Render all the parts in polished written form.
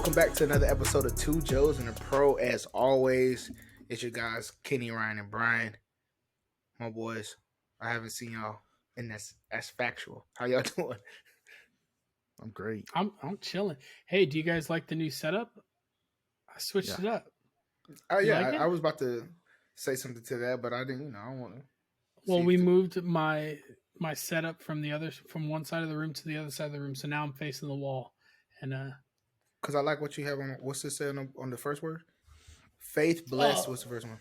welcome back to another episode of Two Joes and a Pro. As always, it's your guys Kenny, Ryan, and Brian. My boys, I haven't seen y'all, and that's factual. How y'all doing? I'm great. I'm chilling. Hey, do you guys like the new setup? I switched it up. Oh You yeah, like it? I was about to say something to that, but I didn't. I don't want to. Well, we moved my setup from one side of the room to the other side of the room, so now I'm facing the wall, and because I like what you have on. What's it say on the first word? Faith, blessed. What's the first one?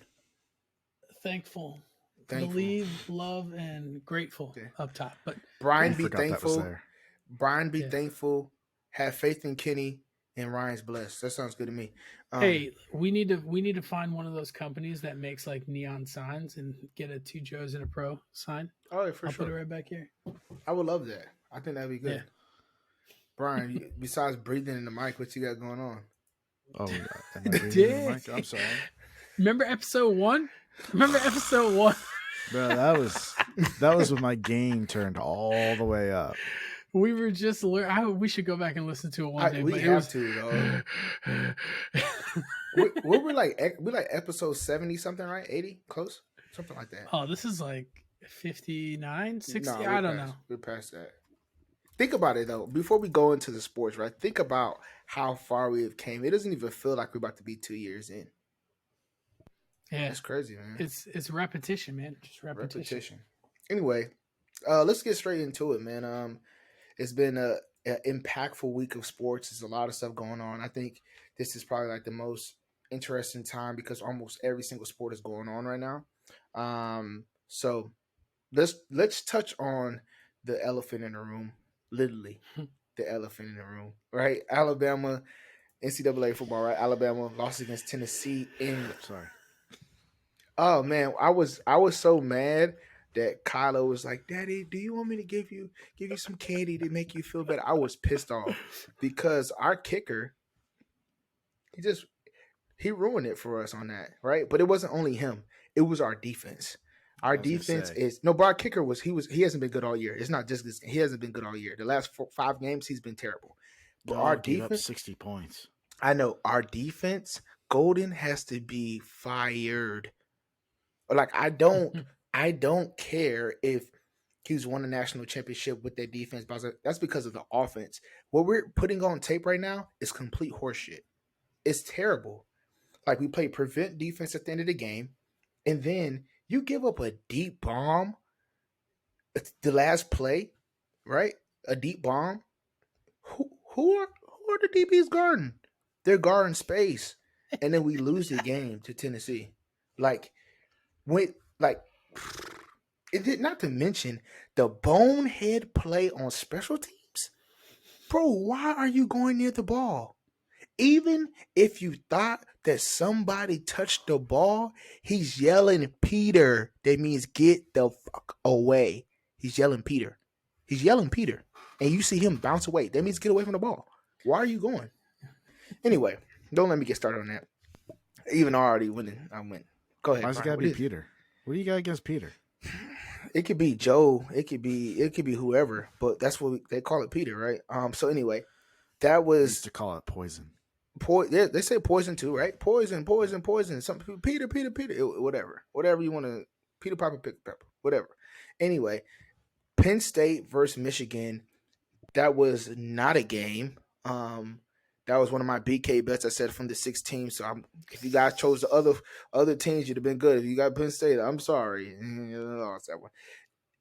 Thankful. Believe, love, and grateful up top. But Brian, be thankful. Brian, be thankful. Have faith in Kenny, and Ryan's blessed. That sounds good to me. Hey, we need to find one of those companies that makes like neon signs and get a Two Joes and a Pro sign. Oh, for sure. I'll put it right back here. I would love that. I think that'd be good. Yeah. Brian, besides breathing in the mic, what you got going on? Oh, am I breathing in the mic? I'm sorry. Remember episode 1? Bro, that was when my gain turned all the way up. We were just we should go back and listen to it one day. We have to, though. we're like episode 70 something, right? 80, close, something like that. Oh, this is like 59, 60. I don't know. We're past that. Think about it though. Before we go into the sports, right? Think about how far we have came. It doesn't even feel like we're about to be 2 years in. Yeah, it's crazy, man. It's repetition, man. Just repetition. Anyway, let's get straight into it, man. It's been an impactful week of sports. There's a lot of stuff going on. I think this is probably like the most interesting time because almost every single sport is going on right now. So let's touch on the elephant in the room. Literally, the elephant in the room, right? Alabama, NCAA football, right? Alabama lost against Tennessee in. Sorry. Oh man, I was so mad that Kylo was like, "Daddy, do you want me to give you some candy to make you feel better?" I was pissed off because our kicker, he ruined it for us on that, right? But it wasn't only him; it was our defense. Our defense our kicker he hasn't been good all year. It's not just this; he hasn't been good all year. The last 5 games, he's been terrible. But our defense, up 60 points. I know our defense. Golden has to be fired. Like I don't care if he's won a national championship with that defense. That's because of the offense. What we're putting on tape right now is complete horseshit. It's terrible. Like we play prevent defense at the end of the game, and then you give up a deep bomb. The last play, right? A deep bomb. Who are the DBs guarding? They're guarding space, and then we lose the game to Tennessee. It did not to mention the bonehead play on special teams. Bro, why are you going near the ball? Even if you thought that somebody touched the ball, he's yelling Peter. That means get the fuck away. He's yelling Peter. And you see him bounce away. That means get away from the ball. Why are you going? Anyway, don't let me get started on that. Even already winning, I went. Go ahead. Why's it gotta be Peter? What do you got against Peter? It could be Joe. It could be whoever. But that's what they call it, Peter, right? So anyway, that was. They used to call it poison. Yeah, they say poison too, right? Poison. Some people, Peter. Whatever you want to. Peter Piper, pick pepper, whatever. Anyway, Penn State versus Michigan. That was not a game. That was one of my BK bets I said from the 6 teams. So if you guys chose the other teams, you'd have been good. If you got Penn State, I'm sorry. Lost that one.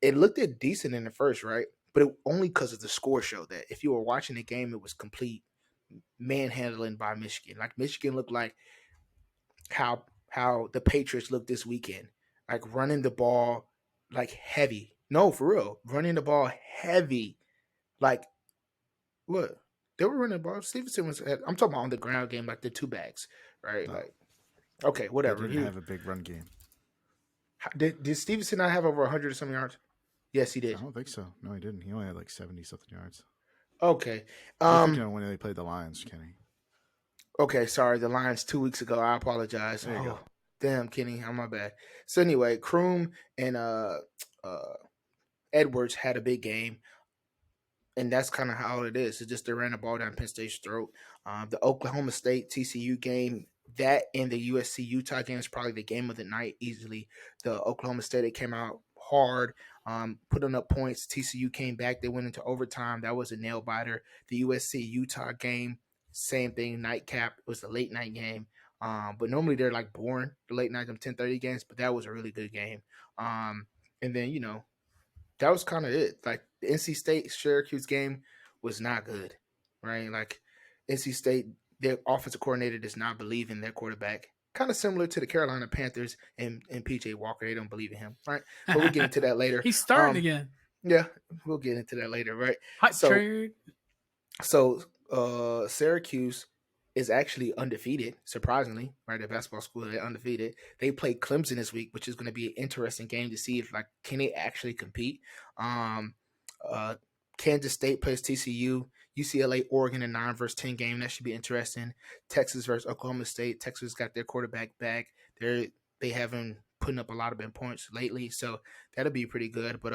It looked decent in the first, right? But only because of the score showed that. If you were watching the game, it was complete manhandling by Michigan. Like Michigan looked like how the Patriots looked this weekend. Like running the ball like heavy. No, for real. Running the ball heavy. Like what? They were running the ball. Stevenson I'm talking about on the ground game, like the 2 bags, right? No. Like, okay, whatever. He didn't have a big run game. Did Stevenson not have over 100 or something yards? Yes, he did. I don't think so. No, he didn't. He only had like 70-something yards. Okay. When they played the Lions, Kenny. Okay, sorry. The Lions 2 weeks ago. I apologize. There you go. Damn, Kenny. I'm my bad. So anyway, Kroom and Edwards had a big game. and that's kind of how it is. It's just they ran the ball down Penn State's throat. The Oklahoma State TCU game, that and the USC Utah game is probably the game of the night easily. The Oklahoma State, they came out hard, putting up points. TCU came back. They went into overtime. That was a nail biter. The USC Utah game, same thing. Nightcap. It was a late night game. But normally they're like boring, the late night, them 10:30 games. But that was a really good game. And then that was kind of it. Like the NC State Syracuse game was not good, right? Like NC State, their offensive coordinator does not believe in their quarterback. Kind of similar to the Carolina Panthers and PJ Walker. They don't believe in him, right? But we'll get into that later. He's starting again. Yeah, we'll get into that later, right? Hot So, trade. Syracuse is actually undefeated, surprisingly, right? The basketball school, they're undefeated. They play Clemson this week, which is going to be an interesting game to see if like can they actually compete. Um, uh, Kansas State plays TCU, UCLA, Oregon, a 9-10 game. That should be interesting. Texas versus Oklahoma State. Texas got their quarterback back. They haven't putting up a lot of big points lately, so that'll be pretty good. But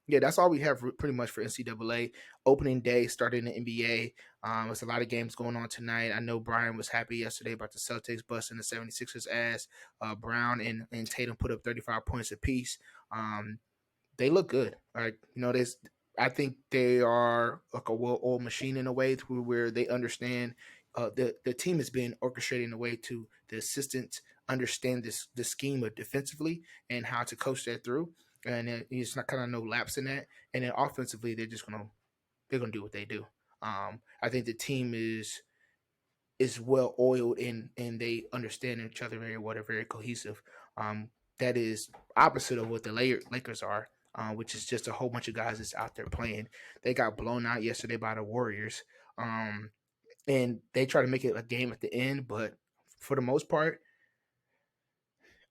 yeah, that's all we have pretty much for NCAA. Opening day starting in the NBA. There's a lot of games going on tonight. I know Brian was happy yesterday about the Celtics busting the 76ers ass. Brown and Tatum put up 35 points apiece. They look good. Like, I think they are like a well-oiled machine in a way through where they understand the team has been orchestrated in a way to the assistants understand the scheme of defensively and how to coach that through. And it's not kind of no lapse in that. And then offensively, they're gonna do what they do. I think the team is well oiled and they understand each other very well. They're very cohesive. That is opposite of what the Lakers are, which is just a whole bunch of guys that's out there playing. They got blown out yesterday by the Warriors, and they try to make it a game at the end. But for the most part,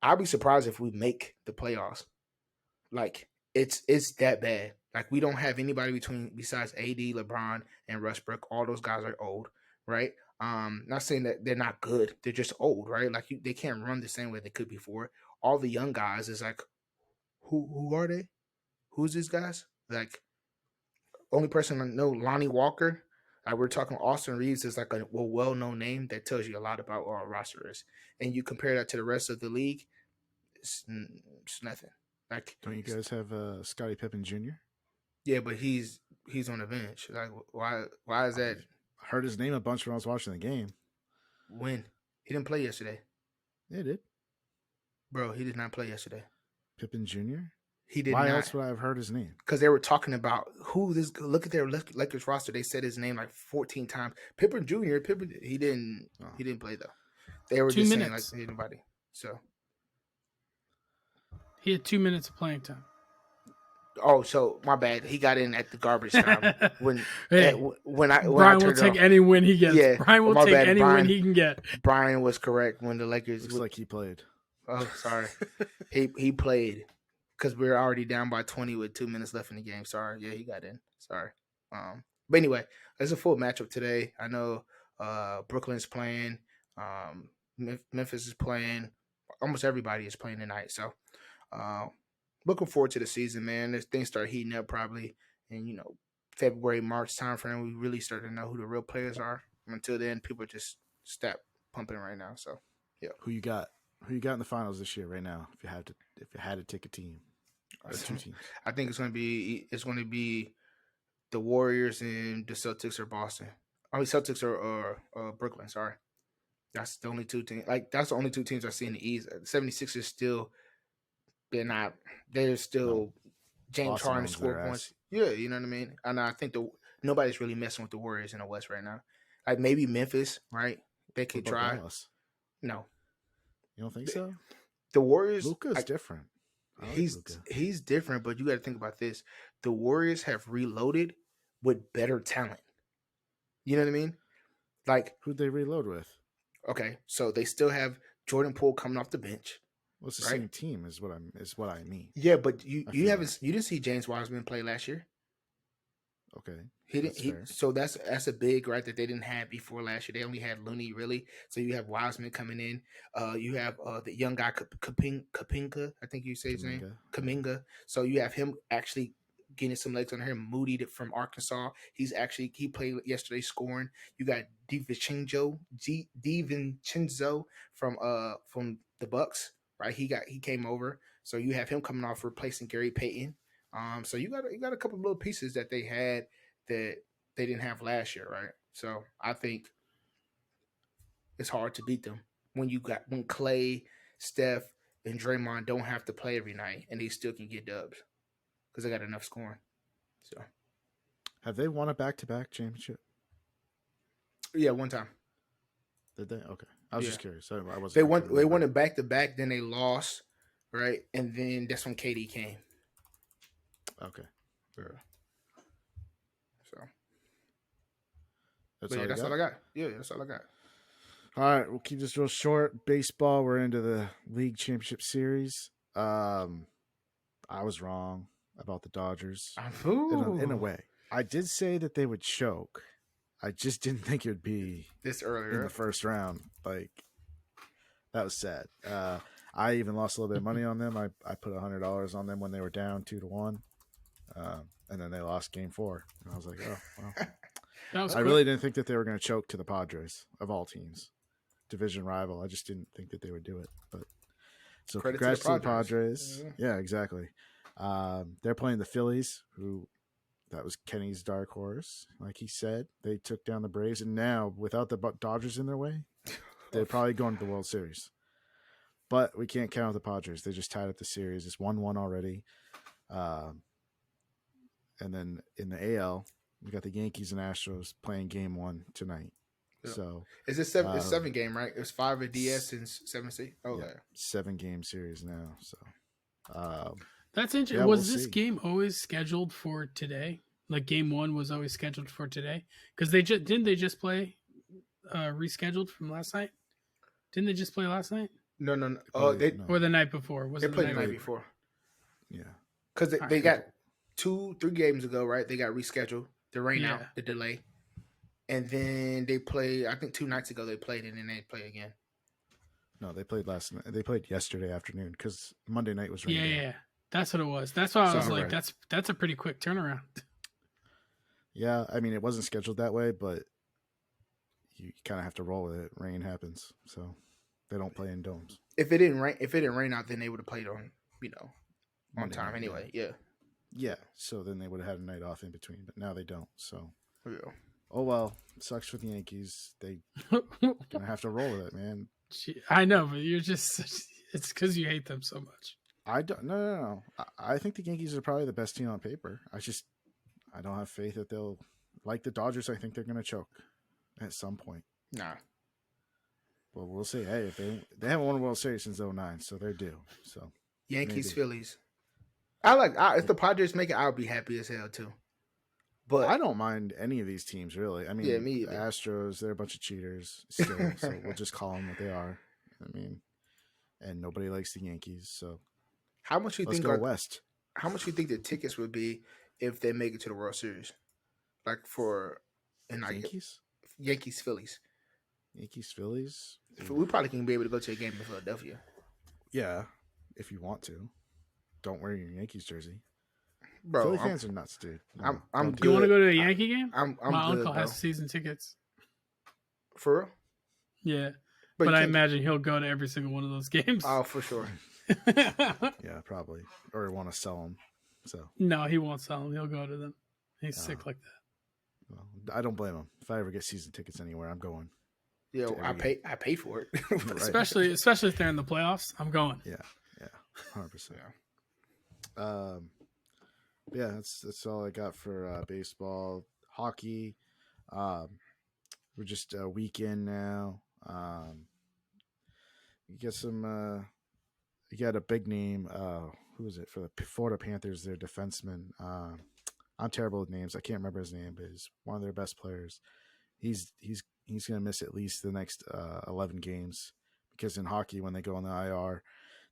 I'll be surprised if we make the playoffs. Like it's that bad. Like we don't have anybody besides AD, LeBron, and Westbrook. All those guys are old, right? Not saying that they're not good. They're just old, right? Like they can't run the same way they could before. All the young guys is like, who are they? Who's these guys? Like only person I know, Lonnie Walker. Like we're talking Austin Reeves is like a well-known name that tells you a lot about our roster is. And you compare that to the rest of the league, it's nothing. Like, don't you guys have Scottie Pippen Jr.? Yeah, but he's on the bench. Like, why is that? I heard his name a bunch when I was watching the game. When he didn't play yesterday. Yeah, he did. Bro, he did not play yesterday. Pippen Jr.? He did Why not. else would I have heard his name? Because they were talking about who this. Look at their Lakers roster. They said his name like 14 times. Pippen Jr. He didn't. Oh. He didn't play though. They were 2 just minutes. saying like anybody. So he had 2 minutes of playing time. Oh, so my bad. He got in at the garbage time when Brian will take any win he gets. Yeah, Brian will take any win he can get. Brian was correct when the Lakers. Looks like he played. Oh, sorry. he played because we were already down by 20 with 2 minutes left in the game. Sorry. Yeah, he got in. Sorry. But anyway, it's a full matchup today. I know Brooklyn's playing. Memphis is playing. Almost everybody is playing tonight. So. Looking forward to the season, man. As things start heating up probably in, February, March time frame, we really start to know who the real players are. Until then, people just stop pumping right now. So, yeah. Who you got? Who you got in the finals this year right now? If you had to take a team. Or 2 teams. I think it's going to be the Warriors and the Celtics or Boston. I mean, Celtics or Brooklyn, sorry. That's the only 2 teams. Like, that's the only 2 teams I see in the East. The 76ers still they're still James Harden score points. Yeah, you know what I mean? And I think nobody's really messing with the Warriors in the West right now. Like maybe Memphis, right? They could try. Dallas? No. You don't think so? The Warriors Luka's different. He's different, but you got to think about this. The Warriors have reloaded with better talent. You know what I mean? Like who'd they reload with? Okay, so they still have Jordan Poole coming off the bench. Well, it's the same team is what I mean. Yeah, but you didn't see James Wiseman play last year. Okay, he didn't. So that's a big right that they didn't have before last year. They only had Looney really. So you have Wiseman coming in. You have the young guy Kapinga. I think you say his name Kuminga. So you have him actually getting some legs under him. Moody from Arkansas. He played yesterday scoring. You got DiVincenzo from the Bucks, right? He came over. So you have him coming off replacing Gary Payton. So you got a couple of little pieces that they had that they didn't have last year, right? So I think it's hard to beat them when Clay, Steph, and Draymond don't have to play every night and they still can get dubs because they got enough scoring. So have they won a back-to-back championship? Yeah, one time. Did they? Okay, I was just curious. I wasn't. They won it back to back. Then they lost, right? And then that's when KD came. Okay. Yeah. So that's all I got. Yeah, that's all I got. All right, we'll keep this real short. Baseball, we're into the league championship series. I was wrong about the Dodgers in a way. I did say that they would choke. I just didn't think it would be this early in the first round. Like, that was sad. I even lost a little bit of money on them. I put $100 on them when they were down 2-1, and then they lost Game 4. And I was like, oh, well. I really didn't think that they were going to choke to the Padres of all teams. Division rival. I just didn't think that they would do it. But so congrats to the Padres. Yeah, exactly. They're playing the Phillies, who that was Kenny's dark horse. Like he said, they took down the Braves, and now without the Dodgers in their way, they're probably going to the World Series. But we can't count the Padres. They just tied up the series. It's 1-1 already. And then in the AL, we got the Yankees and Astros playing Game 1 tonight. Yeah. So is it seven? It's 7 game, right? It's 5 at DS and 7 C. Oh, yeah. 7-game series now. So that's interesting. Yeah, was this game always scheduled for today? Like Game 1 was always scheduled for today? Because didn't they just play rescheduled from last night? Didn't they just play last night? No. Or the night before? They played the night before. Yeah, because they got 2-3 games ago, right? They got rescheduled. The rain out, the delay. And then they played, I think 2 nights ago they played, and then they played again. No, they played last night. They played yesterday afternoon because Monday night was rain. Yeah. That's what it was. That's why I was like, that's a pretty quick turnaround. Yeah, I mean, it wasn't scheduled that way, but you kind of have to roll with it. Rain happens, so they don't play in domes. If it didn't rain out, then they would have played on, on time night, anyway. Yeah. Yeah. So then they would have had a night off in between, but now they don't. So. Yeah. Oh well, sucks for the Yankees. They gonna have to roll with it, man. I know, but it's because you hate them so much. I don't. No. I think the Yankees are probably the best team on paper. I don't have faith that they'll, like the Dodgers. I think they're gonna choke at some point. Nah. Well, we'll see. Hey, if they haven't won a World Series since 2009, so they're due. So Yankees, maybe. Phillies. If the Padres make it, I'll be happy as hell too. But I don't mind any of these teams, really. I mean, me the Astros, they're a bunch of cheaters still, so we'll just call them what they are. I mean, and nobody likes the Yankees, so how much you let's think go West? How much you think the tickets would be if they make it to the World Series? Like for Yankees, Phillies. Yankees, Phillies. We probably can be able to go to a game in Philadelphia. Yeah, if you want to. Don't wear your Yankees jersey. Bro, Philly fans are nuts, dude. I'm good. You want to go to a Yankee game? I'm My good, uncle bro. has season tickets. For real? Yeah. But I imagine he'll go to every single one of those games. Oh, for sure. Yeah, probably. Or want to sell them. So no, he won't sell them. He'll go to them. He's sick like that. Well, I don't blame him. If I ever get season tickets anywhere, I'm going. Yeah, I pay for it. Right. Especially if they're in the playoffs, I'm going. Yeah, 100%. Yeah, that's all I got for baseball. Hockey, we're just a week in now. You get some. You got a big name. Who is it for the Florida Panthers? Their defenseman. I'm terrible with names. I can't remember his name, but he's one of their best players. He's going to miss at least the next 11 games because in hockey, when they go on the IR,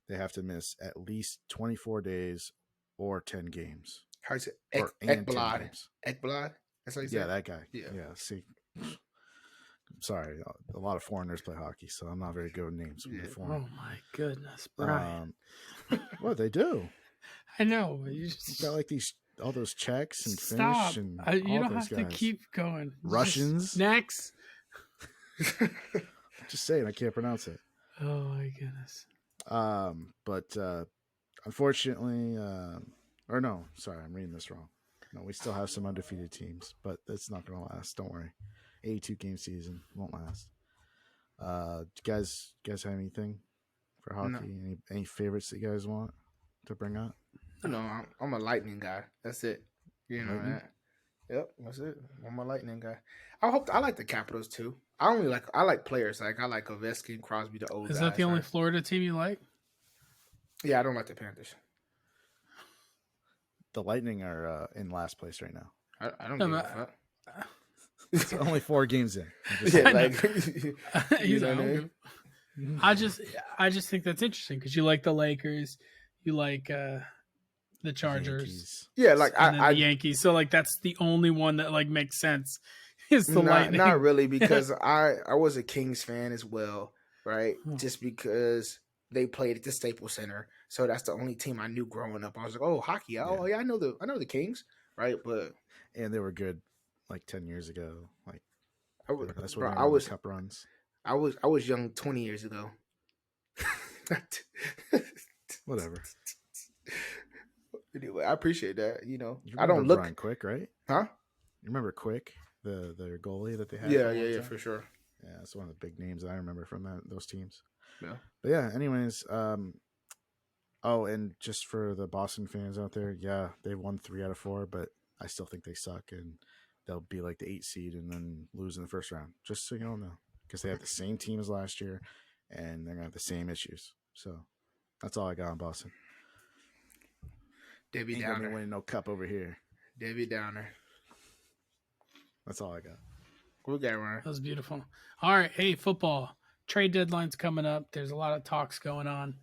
they have to miss at least 24 days or 10 games. How is it? Ekblad. Ekblad? That's how you say it? Yeah, that guy. Yeah. See, I'm sorry. A lot of foreigners play hockey, so I'm not very good with names. Yeah. Oh, my goodness, Brian. What they do? I know. But you got like these all those Czechs and Stop. Finnish and You all don't those have to guys. keep going. Russians. Next. Just saying, I can't pronounce it. Oh my goodness. But unfortunately, or no, sorry, I'm reading this wrong. No, we still have some undefeated teams, but it's not going to last. Don't worry. 82 game season won't last. Do you guys have anything for hockey? No. Any favorites that you guys want to bring up? I'm a Lightning guy. That's it. You know Lightning? that. Yep, that's it. I'm a Lightning guy. I like the Capitals too. I like players. Like I like Ovechkin, Crosby, the old Is guys. that the only right? Florida team you like? Yeah, I don't like the Panthers. The Lightning are in last place right now. I don't No, give a but- fuck. It's only 4 games in. Yeah, I know. like He's know like, what I mean? I just think that's interesting because you like the Lakers, you like the Chargers, Yankees. Yeah, like and then I the Yankees. So like that's the only one that like makes sense is the Lightning. not really because I was a Kings fan as well, right? Oh. Just because they played at the Staples Center, so that's the only team I knew growing up. I was like, oh, hockey. Oh yeah, I know the Kings, right? But And they were good like 10 years ago. Like that's when bro, they I won was the cup runs. I was young 20 years ago. Whatever. Anyway, I appreciate that. You know, You I don't look, Brian Quick, right? huh? You remember Quick, their goalie that they had? Yeah, for sure. Yeah, that's one of the big names that I remember from those teams. Yeah. But yeah, anyways, oh, and just for the Boston fans out there, yeah, they've won 3 out of 4, but I still think they suck and they'll be like the 8 seed and then lose in the first round. Just so you all know, because they have the same team as last year and they're gonna have the same issues. So that's all I got on Boston. Debbie Ain't gonna be Downer. winning no cup over here. Debbie Downer. That's all I got. We got Ryan. That was beautiful. All right, hey, football trade deadline's coming up. There's a lot of talks going on,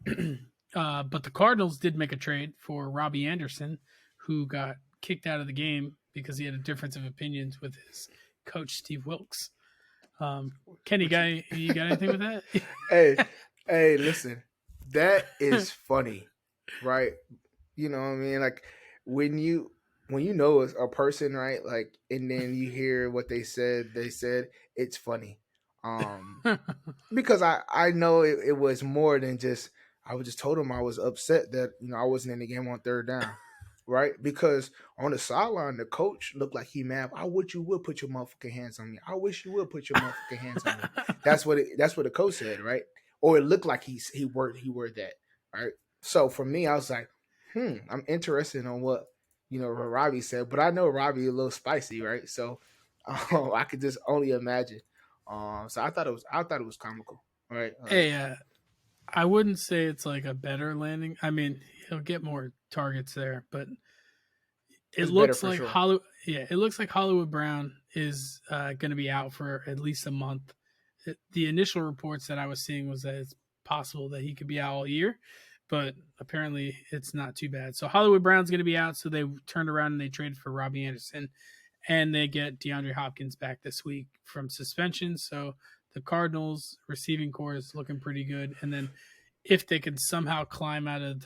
but the Cardinals did make a trade for Robbie Anderson, who got kicked out of the game because he had a difference of opinions with his coach Steve Wilkes. Kenny, you got anything with that? Hey, listen, that is funny, right? You know what I mean? Like when you know a person, right? Like, and then you hear what they said, it's funny. Because I know it was more than just, I was just told him I was upset that, I wasn't in the game on third down. Right? Because on the sideline, the coach looked like he mad. I wish you would put your motherfucking hands on me. I wish you would put your motherfucking hands on me. That's what the coach said, right? Or it looked like he worded that, right? So for me, I was like, I'm interested on what Robbie said, but I know Robbie a little spicy, right? So I could just only imagine. So I thought it was comical, right? Hey, I wouldn't say it's like a better landing. I mean, he'll get more targets there, but it looks like sure. it looks like Hollywood Brown is going to be out for at least a month. The initial reports that I was seeing was that it's possible that he could be out all year, but apparently it's not too bad. So Hollywood Brown's going to be out, so they turned around and they traded for Robbie Anderson, and they get DeAndre Hopkins back this week from suspension. So the Cardinals receiving core is looking pretty good. And then if they could somehow climb out of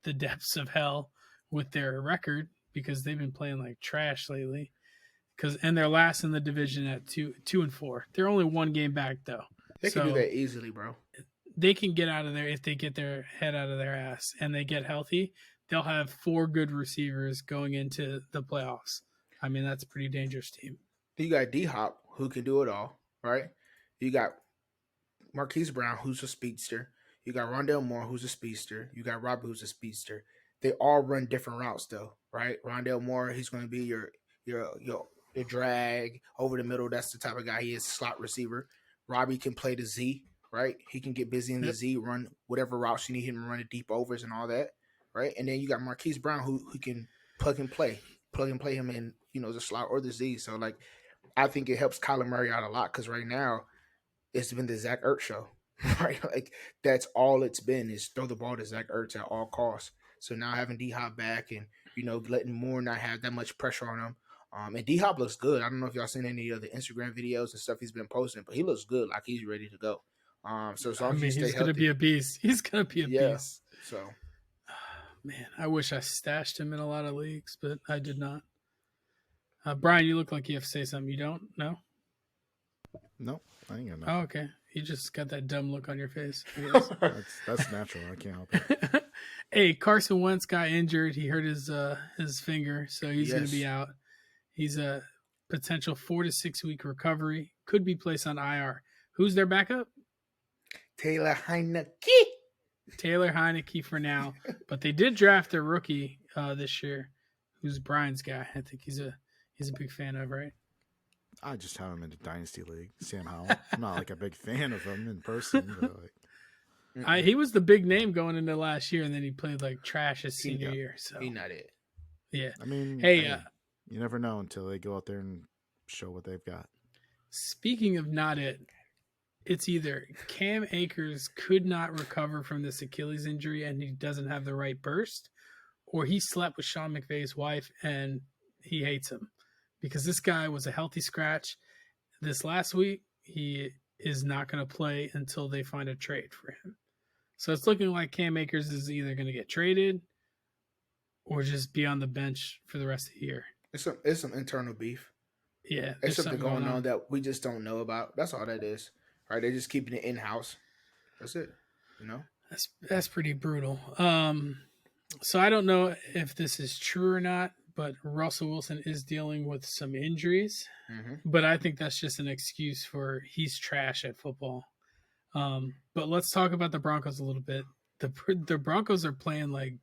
the depths of hell with their record, because they've been playing like trash lately, and they're last in the division at 2-4. They're only one game back though. They can do that easily, bro. They can get out of there if they get their head out of their ass and they get healthy. They'll have 4 good receivers going into the playoffs. I mean, that's a pretty dangerous team. You got D-Hop, who can do it all, right? You got Marquise Brown, who's a speedster. You got Rondale Moore, who's a speedster. You got Robbie, who's a speedster. They all run different routes, though, right? Rondale Moore, he's going to be your drag over the middle. That's the type of guy he is, slot receiver. Robbie can play the Z, right? He can get busy in the Z, run whatever routes you need him to run, the deep overs and all that, right? And then you got Marquise Brown, who can plug and play him in, the slot or the Z. So, like, I think it helps Kyler Murray out a lot because right now it's been the Zach Ertz show, right? Like, that's all it's been is throw the ball to Zach Ertz at all costs. So now having D-Hop back and, letting Moore not have that much pressure on him. And D-Hop looks good. I don't know if y'all seen any of the Instagram videos and stuff he's been posting, but he looks good, like he's ready to go. So as long as he stay he's healthy, going to be a beast. He's going to be a beast. So, Man, I wish I stashed him in a lot of leagues, but I did not. Brian, you look like you have to say something. You don't? No? Nope, I ain't got Oh, nothing. okay. You just got that dumb look on your face, I guess. That's natural. I can't help it. Hey, Carson Wentz got injured. He hurt his finger, so he's going to be Yes. out. He's a potential 4 to 6 week recovery. Could be placed on IR. Who's their backup? Taylor Heineke. Taylor Heineke for now, but they did draft a rookie this year, who's Brian's guy. I think he's a big fan of, right? I just have him in the Dynasty League, Sam Howell. I'm not like a big fan of him in person, but like, He was the big name going into last year, and then he played like trash his He- senior year. So He not it. yeah. I mean, Hey, you never know until they go out there and show what they've got. speaking of not it, it's either Cam Akers could not recover from this Achilles injury and he doesn't have the right burst, or he slept with Sean McVay's wife and he hates him because this guy was a healthy scratch. This last week, he is not going to play until they find a trade for him. So it's looking like Cam Akers is either going to get traded or just be on the bench for the rest of the year. It's some internal beef. Yeah, There's there's something going on that we just don't know about. That's all that is. Right? They're just keeping it in house. That's it. You know? That's pretty brutal. So I don't know if this is true or not, but Russell Wilson is dealing with some injuries. Mm-hmm. But I think that's just an excuse for he's trash at football. But let's talk about the Broncos a little bit. The Broncos are playing like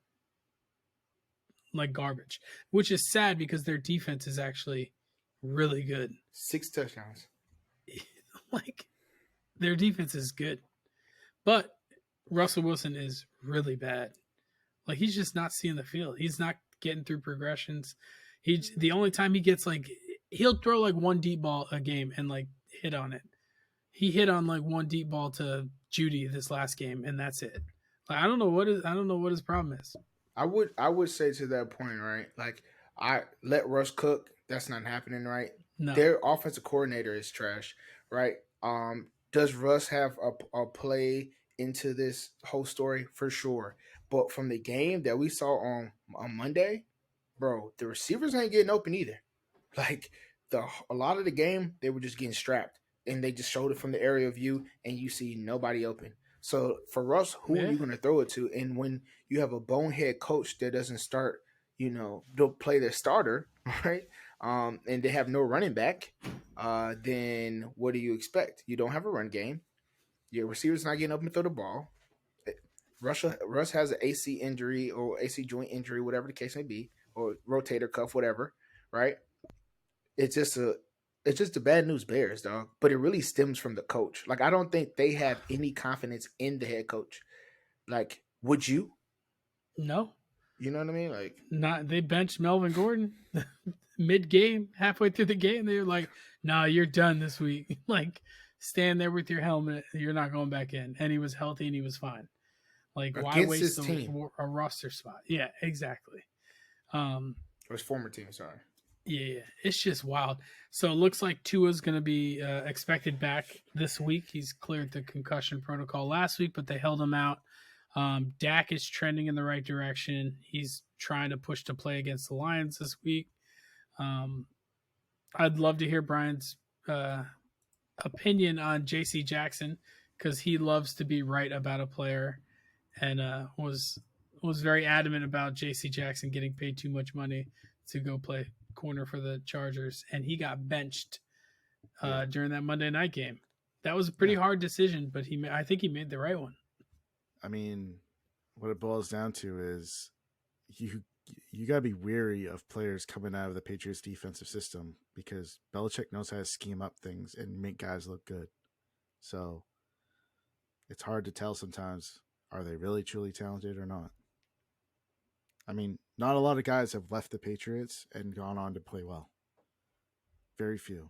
garbage, which is sad because their defense is actually really good. 6 touchdowns. Like their defense is good, but Russell Wilson is really bad. Like he's just not seeing the field. He's not getting through progressions. The only time he gets he'll throw like one deep ball a game and like hit on it. He hit on like one deep ball to Judy this last game, and that's it. Like I don't know what his problem is. I would say to that point, right? Like I let Russ cook. That's not happening, right? No, Their offensive coordinator is trash, right? Does Russ have a play into this whole story? For sure. But from the game that we saw on Monday, bro, the receivers ain't getting open either. Like a lot of the game, they were just getting strapped, and they just showed it from the area of view, and you see nobody open. So for Russ, who are you going to throw it to? And when you have a bonehead coach that doesn't start, don't play their starter, right? And they have no running back, then what do you expect? You don't have a run game. Your receiver's not getting up and throw the ball. Russ has an AC injury or AC joint injury, whatever the case may be, or rotator cuff, whatever, right? It's just the bad news bears, dog. But it really stems from the coach. Like I don't think they have any confidence in the head coach. Like, would you? no, You know what I mean? Like, not. They benched Melvin Gordon mid game, halfway through the game. They were like, "Nah, you're done this week. Like, stand there with your helmet. You're not going back in." And he was healthy and he was fine. Like, why against waste his team, a roster spot? Yeah, exactly. or his former team. Sorry. Yeah, it's just wild. So it looks like Tua's going to be expected back this week. He's cleared the concussion protocol last week, but they held him out. Dak is trending in the right direction. He's trying to push to play against the Lions this week. I'd love to hear Brian's opinion on J.C. Jackson because he loves to be right about a player and was very adamant about J.C. Jackson getting paid too much money to go play corner for the Chargers, and he got benched during that Monday night game. That was a pretty hard decision, but I think he made the right one. I mean, what it boils down to is you got to be wary of players coming out of the Patriots defensive system because Belichick knows how to scheme up things and make guys look good. So it's hard to tell sometimes, are they really truly talented or not? I mean, not a lot of guys have left the Patriots and gone on to play well. Very few.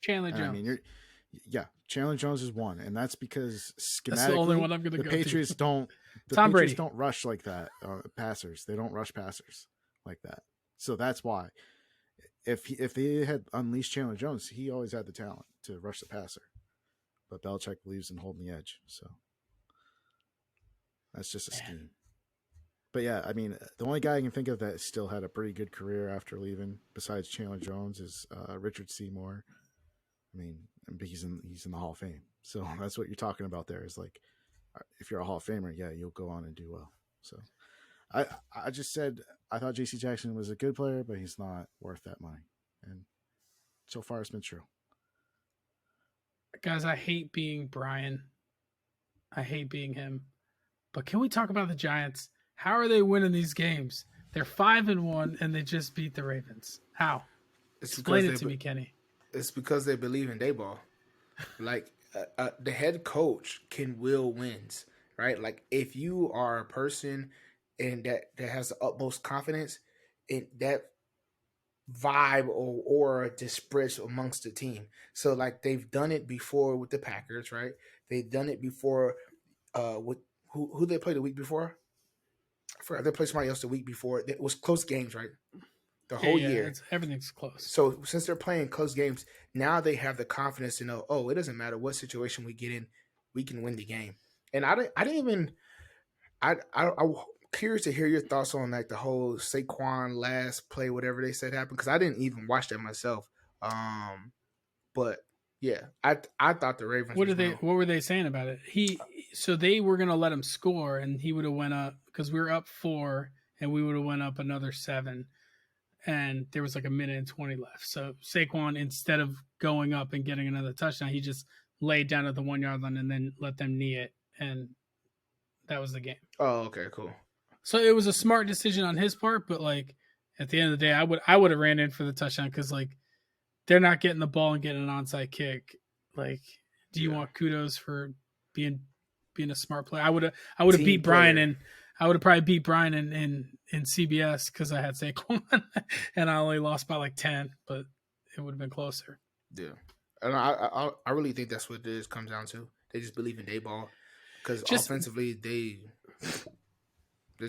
Chandler And Jones. I mean, Chandler Jones is one, and that's because schematically, That's the only one I'm going to go the Patriots to. don't. The Tom Patriots Brady. don't rush like that. Passers, they don't rush passers like that. So that's why, if they had unleashed Chandler Jones, he always had the talent to rush the passer. But Belichick believes in holding the edge, so that's just a scheme. But yeah, I mean, the only guy I can think of that still had a pretty good career after leaving, besides Chandler Jones, is Richard Seymour. I mean, he's in the Hall of Fame, so that's what you're talking about there. Is like, if you're a Hall of Famer, yeah, you'll go on and do well. So, I just said I thought J.C. Jackson was a good player, but he's not worth that money, and so far it's been true. Guys, I hate being Brian. I hate being him. But can we talk about the Giants? How are they winning these games? They're 5-1 and they just beat the Ravens. How? Explain it to me, Kenny. It's because they believe in Dayball. Like the head coach can will wins, right? Like if you are a person and that has the utmost confidence, in that vibe or aura just spreads amongst the team. So like they've done it before with the Packers, right? They've done it before with who they played the week before. I forgot they played somebody else the week before. It was close games, right? The whole year. Everything's close. So since they're playing close games, now they have the confidence to know, oh, it doesn't matter what situation we get in, we can win the game. And I'm curious to hear your thoughts on like the whole Saquon last play, whatever they said happened, because I didn't even watch that myself. But yeah, I thought the Ravens. What were they saying about it? So they were gonna let him score, and he would have went up because we were up 4, and we would have went up another 7. And there was like 1:20 left. So Saquon, instead of going up and getting another touchdown, he just laid down at the 1-yard line and then let them knee it. And that was the game. Oh, okay, cool. So it was a smart decision on his part, but like at the end of the day, I would have ran in for the touchdown because like they're not getting the ball and getting an onside kick. Like, do you want kudos for being a smart player? I would have beat Brian, and I would have probably beat Brian in CBS because I had Saquon, and I only lost by like 10, but it would have been closer. Yeah, and I really think that's what this comes down to. They just believe in Dayball because offensively they're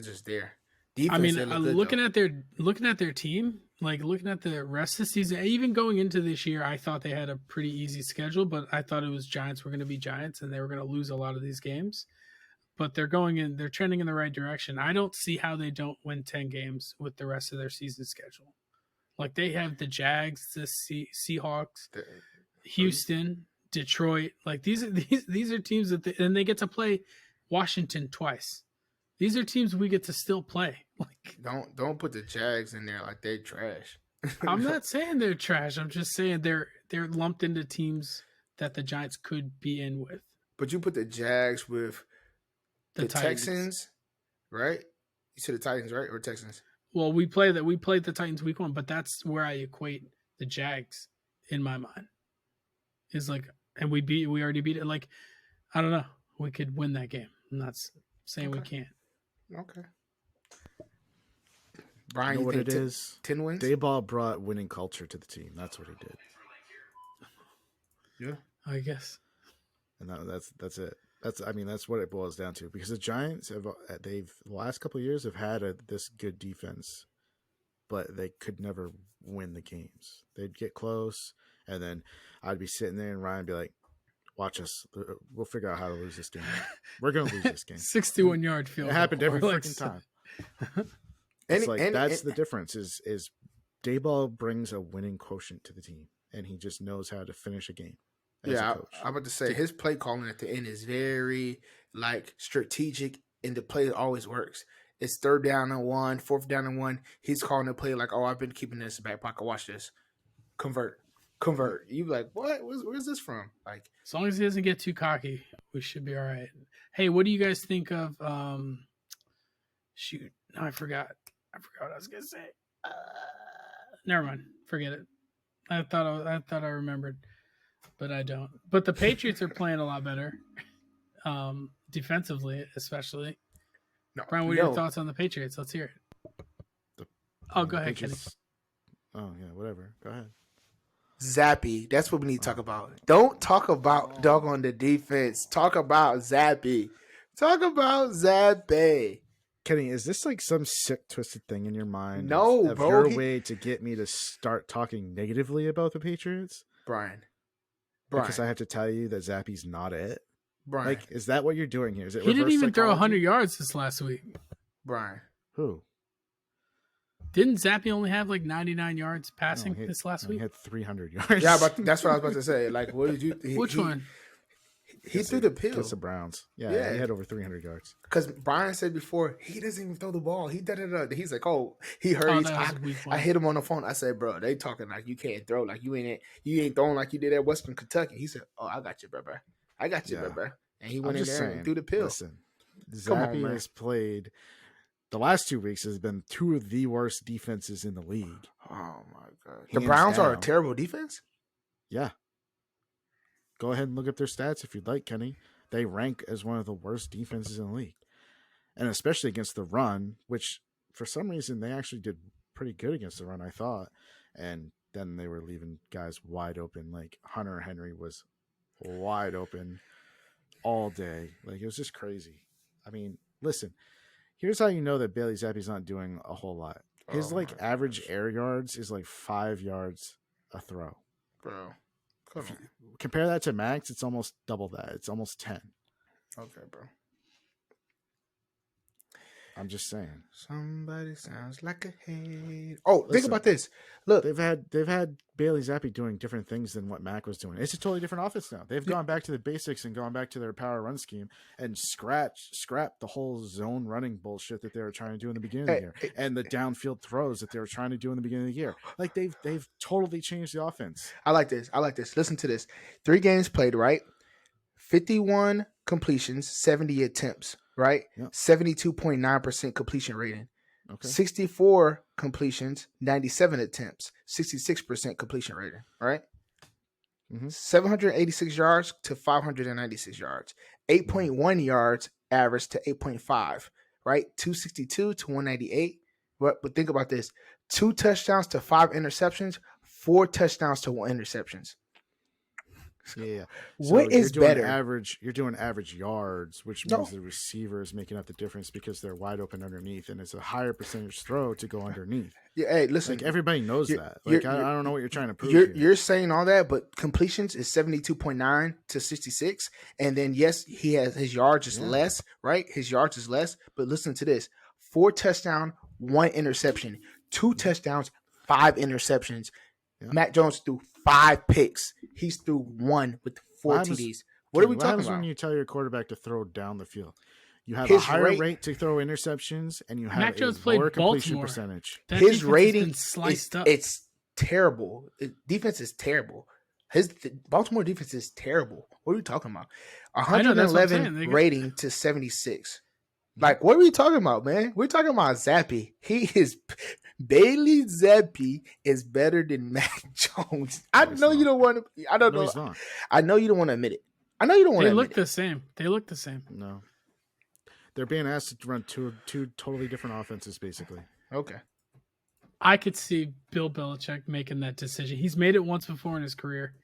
just there. Defense, I mean, looking at their team, like looking at the rest of the season, even going into this year, I thought they had a pretty easy schedule, but I thought it was Giants were going to be Giants and they were going to lose a lot of these games. But they're trending in the right direction. I don't see how they don't win 10 games with the rest of their season schedule. Like they have the Jags, the Seahawks, Houston, Detroit. Like these are teams and they get to play Washington twice. These are teams we get to still play. Like don't put the Jags in there like they're trash. I'm not saying they're trash. I'm just saying they're lumped into teams that the Giants could be in with. But you put the Jags with the Texans, right? You said the Titans, right? Or Texans? Well, we played the Titans week 1, but that's where I equate the Jags in my mind. Is like, and we already beat it. Like, I don't know. We could win that game. I'm not saying we can't. Okay. Brian, you know what it is? 10 wins? Dayball brought winning culture to the team. That's what he did. Yeah. I guess. And that's it. That's what it boils down to. Because the Giants the last couple of years have had this good defense, but they could never win the games. They'd get close, and then I'd be sitting there, and Ryan would be like, "Watch us. We'll figure out how to lose this game. We're gonna lose this game." 61-yard field. It happened every freaking time. It's that's the difference. Is Dayball brings a winning quotient to the team, and he just knows how to finish a game. Yeah, I'm about to say his play calling at the end is very like strategic, and the play always works. It's 3rd down and 1, 4th down and 1. He's calling the play like, "Oh, I've been keeping this in the back pocket. Watch this, convert." You be like, "What? Where's this from?" Like, as long as he doesn't get too cocky, we should be all right. Hey, what do you guys think of? Shoot, no, I forgot what I was gonna say. Never mind, forget it. I thought I remembered. But I don't. But the Patriots are playing a lot better, defensively, especially. No, Brian, what are your thoughts on the Patriots? Let's hear it. Go ahead, Kenny. Oh, yeah, whatever. Go ahead. Zappy. That's what we need to talk about. Don't talk about dog on the defense. Talk about Zappy. Talk about Zappy. Kenny, is this like some sick, twisted thing in your mind? No, of bro. Your way to get me to start talking negatively about the Patriots? Brian. Because I have to tell you that Zappy's not it. Brian. Like, is that what you're doing here? Is it he didn't even throw 100 yards this last week. Brian. Who? Didn't Zappy only have like 99 yards passing No, this last he week? had 300 yards. Yeah, but that's what I was about to say. Like, what did you? Which one? He threw the pill. Against the Browns. Yeah, Yeah. he had over 300 yards. Because Brian said before, he doesn't even throw the ball. He da-da-da. He's like, oh, he Oh, heard. that was a weak one. I hit him on the phone. I said, bro, they talking like you can't throw. Like you ain't throwing like you did at Western Kentucky. He said, oh, I got you, bro. I got you, Yeah. bro. And he I'm went in just there saying, and threw the pill. Listen, Come on, Zappy man. has played the last 2 weeks has been two of the worst defenses in the league. Oh my god, the Hands Browns are a down. terrible defense. Yeah. Go ahead and look up their stats if you'd like, Kenny. They rank as one of the worst defenses in the league. And especially against the run, which for some reason they actually did pretty good against the run, I thought. And then they were leaving guys wide open. Like Hunter Henry was wide open all day. Like it was just crazy. I mean, listen, here's how you know that Bailey Zappi's not doing a whole lot. His average air yards is like 5 yards a throw. Bro, come on. Compare that to Max, it's almost double that. It's almost 10. Okay, bro. I'm just saying. Somebody sounds like a head. Oh, think Listen, about this. Look, They've had Bailey Zappi doing different things than what Mac was doing. It's a totally different offense now. They've gone back to the basics and gone back to their power run scheme and scrapped the whole zone running bullshit that they were trying to do in the beginning of the year and the downfield throws that they were trying to do in the beginning of the year. Like they've totally changed the offense. I like this. Listen to this. 3 games played, right? 51 completions, 70 attempts, right? Yep. 72.9% completion rating. Okay. 64 completions, 97 attempts, 66% completion rating, right? Mm-hmm. 786 yards to 596 yards. 8.1 yards average to 8.5, right? 262 to 198. But think about this. 2 touchdowns to 5 interceptions, 4 touchdowns to 1 interceptions. Yeah. What is better? You're doing average yards, which means the receiver is making up the difference because they're wide open underneath, and it's a higher percentage throw to go underneath. Yeah, hey, listen. Like everybody knows that. Like I don't know what you're trying to prove. You're saying all that, but completions is 72.9 to 66, and then yes, he has his yards is less, right? His yards is less, but listen to this: 4 touchdown, 1 interception, 2 touchdowns, 5 interceptions. Yeah. Matt Jones threw 5 picks. He's threw 1 with 4 TDs. What are we talking about? When you tell your quarterback to throw down the field, you have a higher rate to throw interceptions, and you have Matt Jones a lower completion Baltimore. percentage. His rating sliced up. It's terrible. Defense is terrible. Baltimore defense is terrible. What are we talking about? 111 rating to 76. Like, what are we talking about, man? We're talking about Zappy. Bailey Zappi is better than Mac Jones. I know you don't want to. I don't know. He's not. I know you don't want to admit it. I know you don't want to admit it. They look the same. No. They're being asked to run two totally different offenses, basically. Okay. I could see Bill Belichick making that decision. He's made it once before in his career.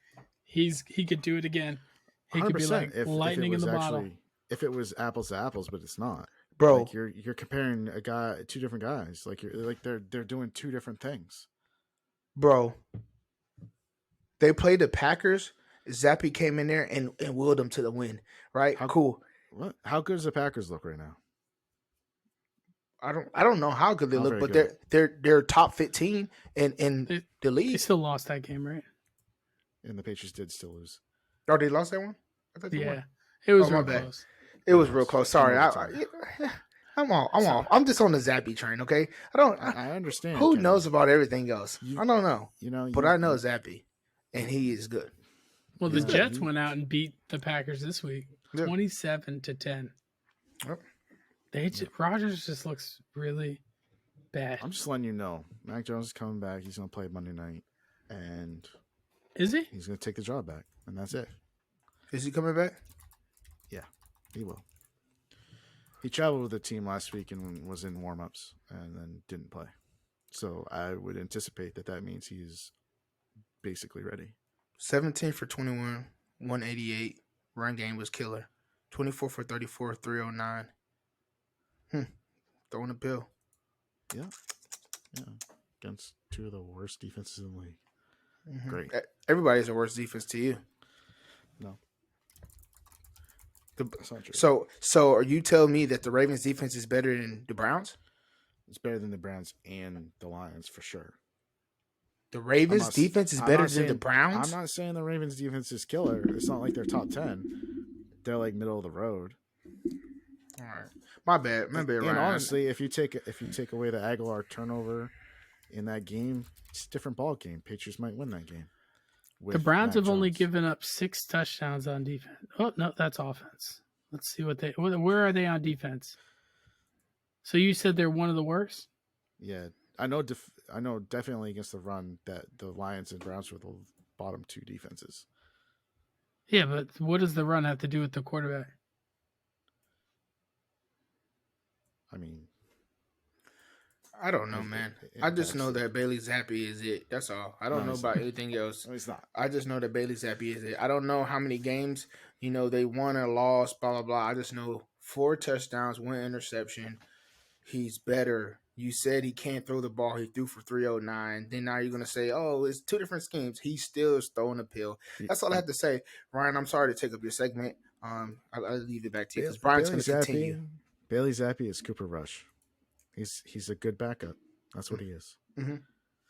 He could do it again. He could be like lightning in the bottle. If it was apples to apples, but it's not. Bro, like you're comparing two different guys. They're doing 2 different things. Bro, they played the Packers. Zappy came in there and willed them to the win. Right? Cool. What? How good does the Packers look right now? I don't know how good they look, but they're top 15 in the league. They still lost that game, right? And the Patriots did still lose. Oh, they lost that one? I thought they won. It was real close. It was real close. Sorry, I'm off. I'm just on the Zappy train. Okay, I understand. Who knows about everything else? I don't know. But I know Zappy, and he is good. Well, the Jets went out and beat the Packers this week, 27-10. Yep. Rodgers just looks really bad. I'm just letting you know, Mac Jones is coming back. He's going to play Monday night, and is he? He's going to take the job back, and that's it. Is he coming back? Yeah, he will. He traveled with the team last week and was in warm-ups and then didn't play. So I would anticipate that means he's basically ready. 17 for 21, 188. Run game was killer. 24 for 34, 309. Throwing a pill. Yeah. Against 2 of the worst defenses in the league. Mm-hmm. Great. Everybody's the worst defense to you. No. That's not true. So are you telling me that the Ravens defense is better than the Browns? It's better than the Browns and the Lions for sure. The Ravens' defense is better than the Browns? I'm not saying the Ravens' defense is killer. It's not like they're top 10. They're like middle of the road. All right. My bad, And Ryan. honestly, if you take away the Aguilar turnover in that game, it's a different ball game. Patriots might win that game. The Browns have only given up 6 touchdowns on defense. Oh no, that's offense. Let's see where are they on defense? So you said they're one of the worst? Yeah, I know definitely against the run that the Lions and Browns were the bottom 2 defenses. Yeah, but what does the run have to do with the quarterback? I mean, I don't know, man. I just know that Bailey Zappi is it. That's all. I don't know about anything else. No, he's not. I just know that Bailey Zappi is it. I don't know how many games, they won or lost, blah, blah, blah. I just know 4 touchdowns, 1 interception. He's better. You said he can't throw the ball. He threw for 309. Then now you're going to say, oh, it's 2 different schemes. He still is throwing a pill. That's all I have to say. Ryan, I'm sorry to take up your segment. I'll leave it back to you because Brian's going to continue. Bailey Zappi is Cooper Rush. He's a good backup. That's what he is. Mm-hmm.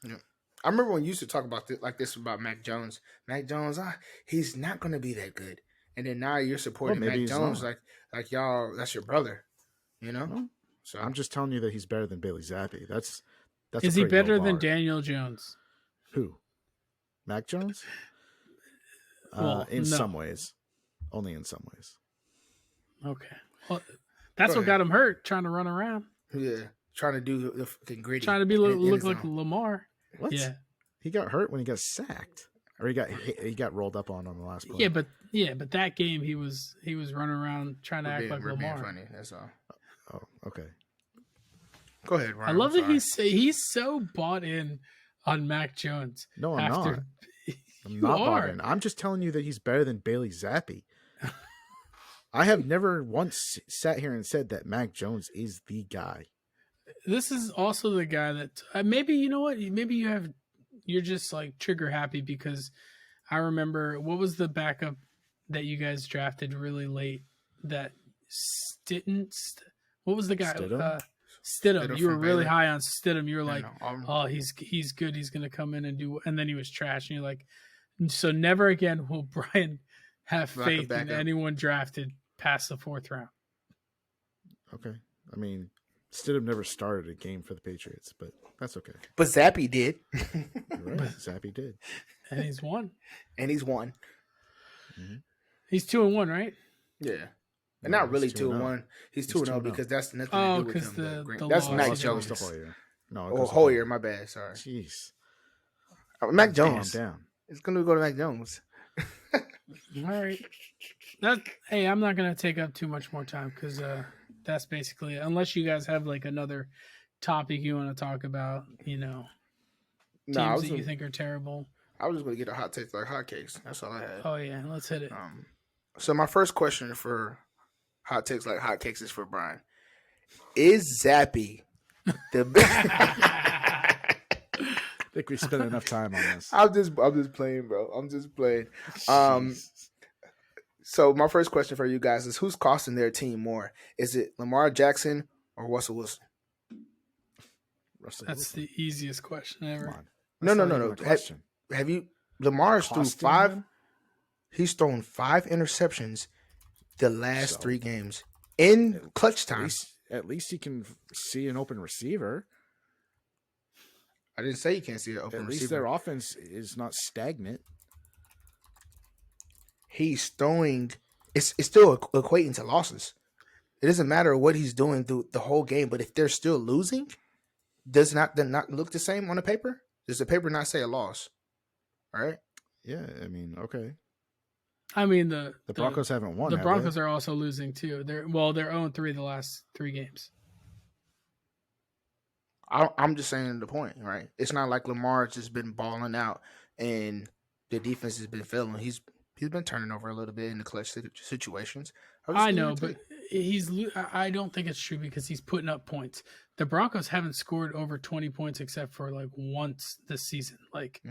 Yeah. I remember when you used to talk about this about Mac Jones. Mac Jones, he's not going to be that good. And then now you're supporting Mac Jones like y'all. That's your brother, Well, So I'm just telling you that he's better than Bailey Zappi. That's is he better than Daniel Jones? Who? Mac Jones? Well, in some ways, only in some ways. Okay, well, that's what got him hurt, trying to run around. Yeah, trying to do the fucking gritty. Trying to look like Lamar. What? Yeah. He got hurt when he got sacked, or he got rolled up on the last play. Yeah, but that game he was running around trying to act like Lamar. Funny, that's all. Oh, okay. Go ahead, Ryan. I love that he's so bought in on Mac Jones. No, I'm not. I'm not bought in. I'm just telling you that he's better than Bailey Zappi. I have never once sat here and said that Mac Jones is the guy. This is also the guy that maybe you know what? Maybe you're just like trigger happy because I remember what was the backup that you guys drafted really late that what was the guy? Stidham. You were really high on Stidham. You were like, oh, he's good. He's going to come in and do, and then he was trash. And you're like, so never again will Brian have faith in anyone drafted past the 4th round. Okay. I mean, Stidham never started a game for the Patriots, but that's okay. But Zappi did. You're right. Zappi did. And he's won. Mm-hmm. He's 2-1, right? Yeah. And not really 2-1. He's 2-0 because that's nothing to do with him. That's Mac Jones. Hoyer. No, Hoyer. My bad. Sorry. Jeez. Mac Jones. Calm down. It's going to go to Mac Jones. All right. Hey, I'm not going to take up too much more time because that's basically it. Unless you guys have like another topic you want to talk about, teams that you think are terrible. I was just going to get a hot take like hotcakes. That's all I had. Oh, yeah. Let's hit it. So my first question for hot takes like hotcakes is for Brian. Is Zappi the best? I think we spent enough time on this. I'm just playing, bro. I'm just playing. So my first question for you guys is who's costing their team more? Is it Lamar Jackson or Russell Wilson? That's the easiest question ever. No. Have you Lamar's threw 5? He's thrown 5 interceptions the last 3 games in clutch time. At least he can see an open receiver. I didn't say you can't see an open receiver. At least their offense is not stagnant. He's throwing. It's still equating to losses. It doesn't matter what he's doing through the whole game, but if they're still losing, does not look the same on the paper? Does the paper not say a loss? All right. Yeah, I mean, okay. I mean the Broncos haven't won. The Broncos are also losing too. They're 0-3 the last 3 games. I'm just saying the point, right? It's not like Lamar's just been balling out and the defense has been failing. He's been turning over a little bit in the clutch situations. I know, but I don't think it's true because he's putting up points. The Broncos haven't scored over 20 points except for like once this season. Like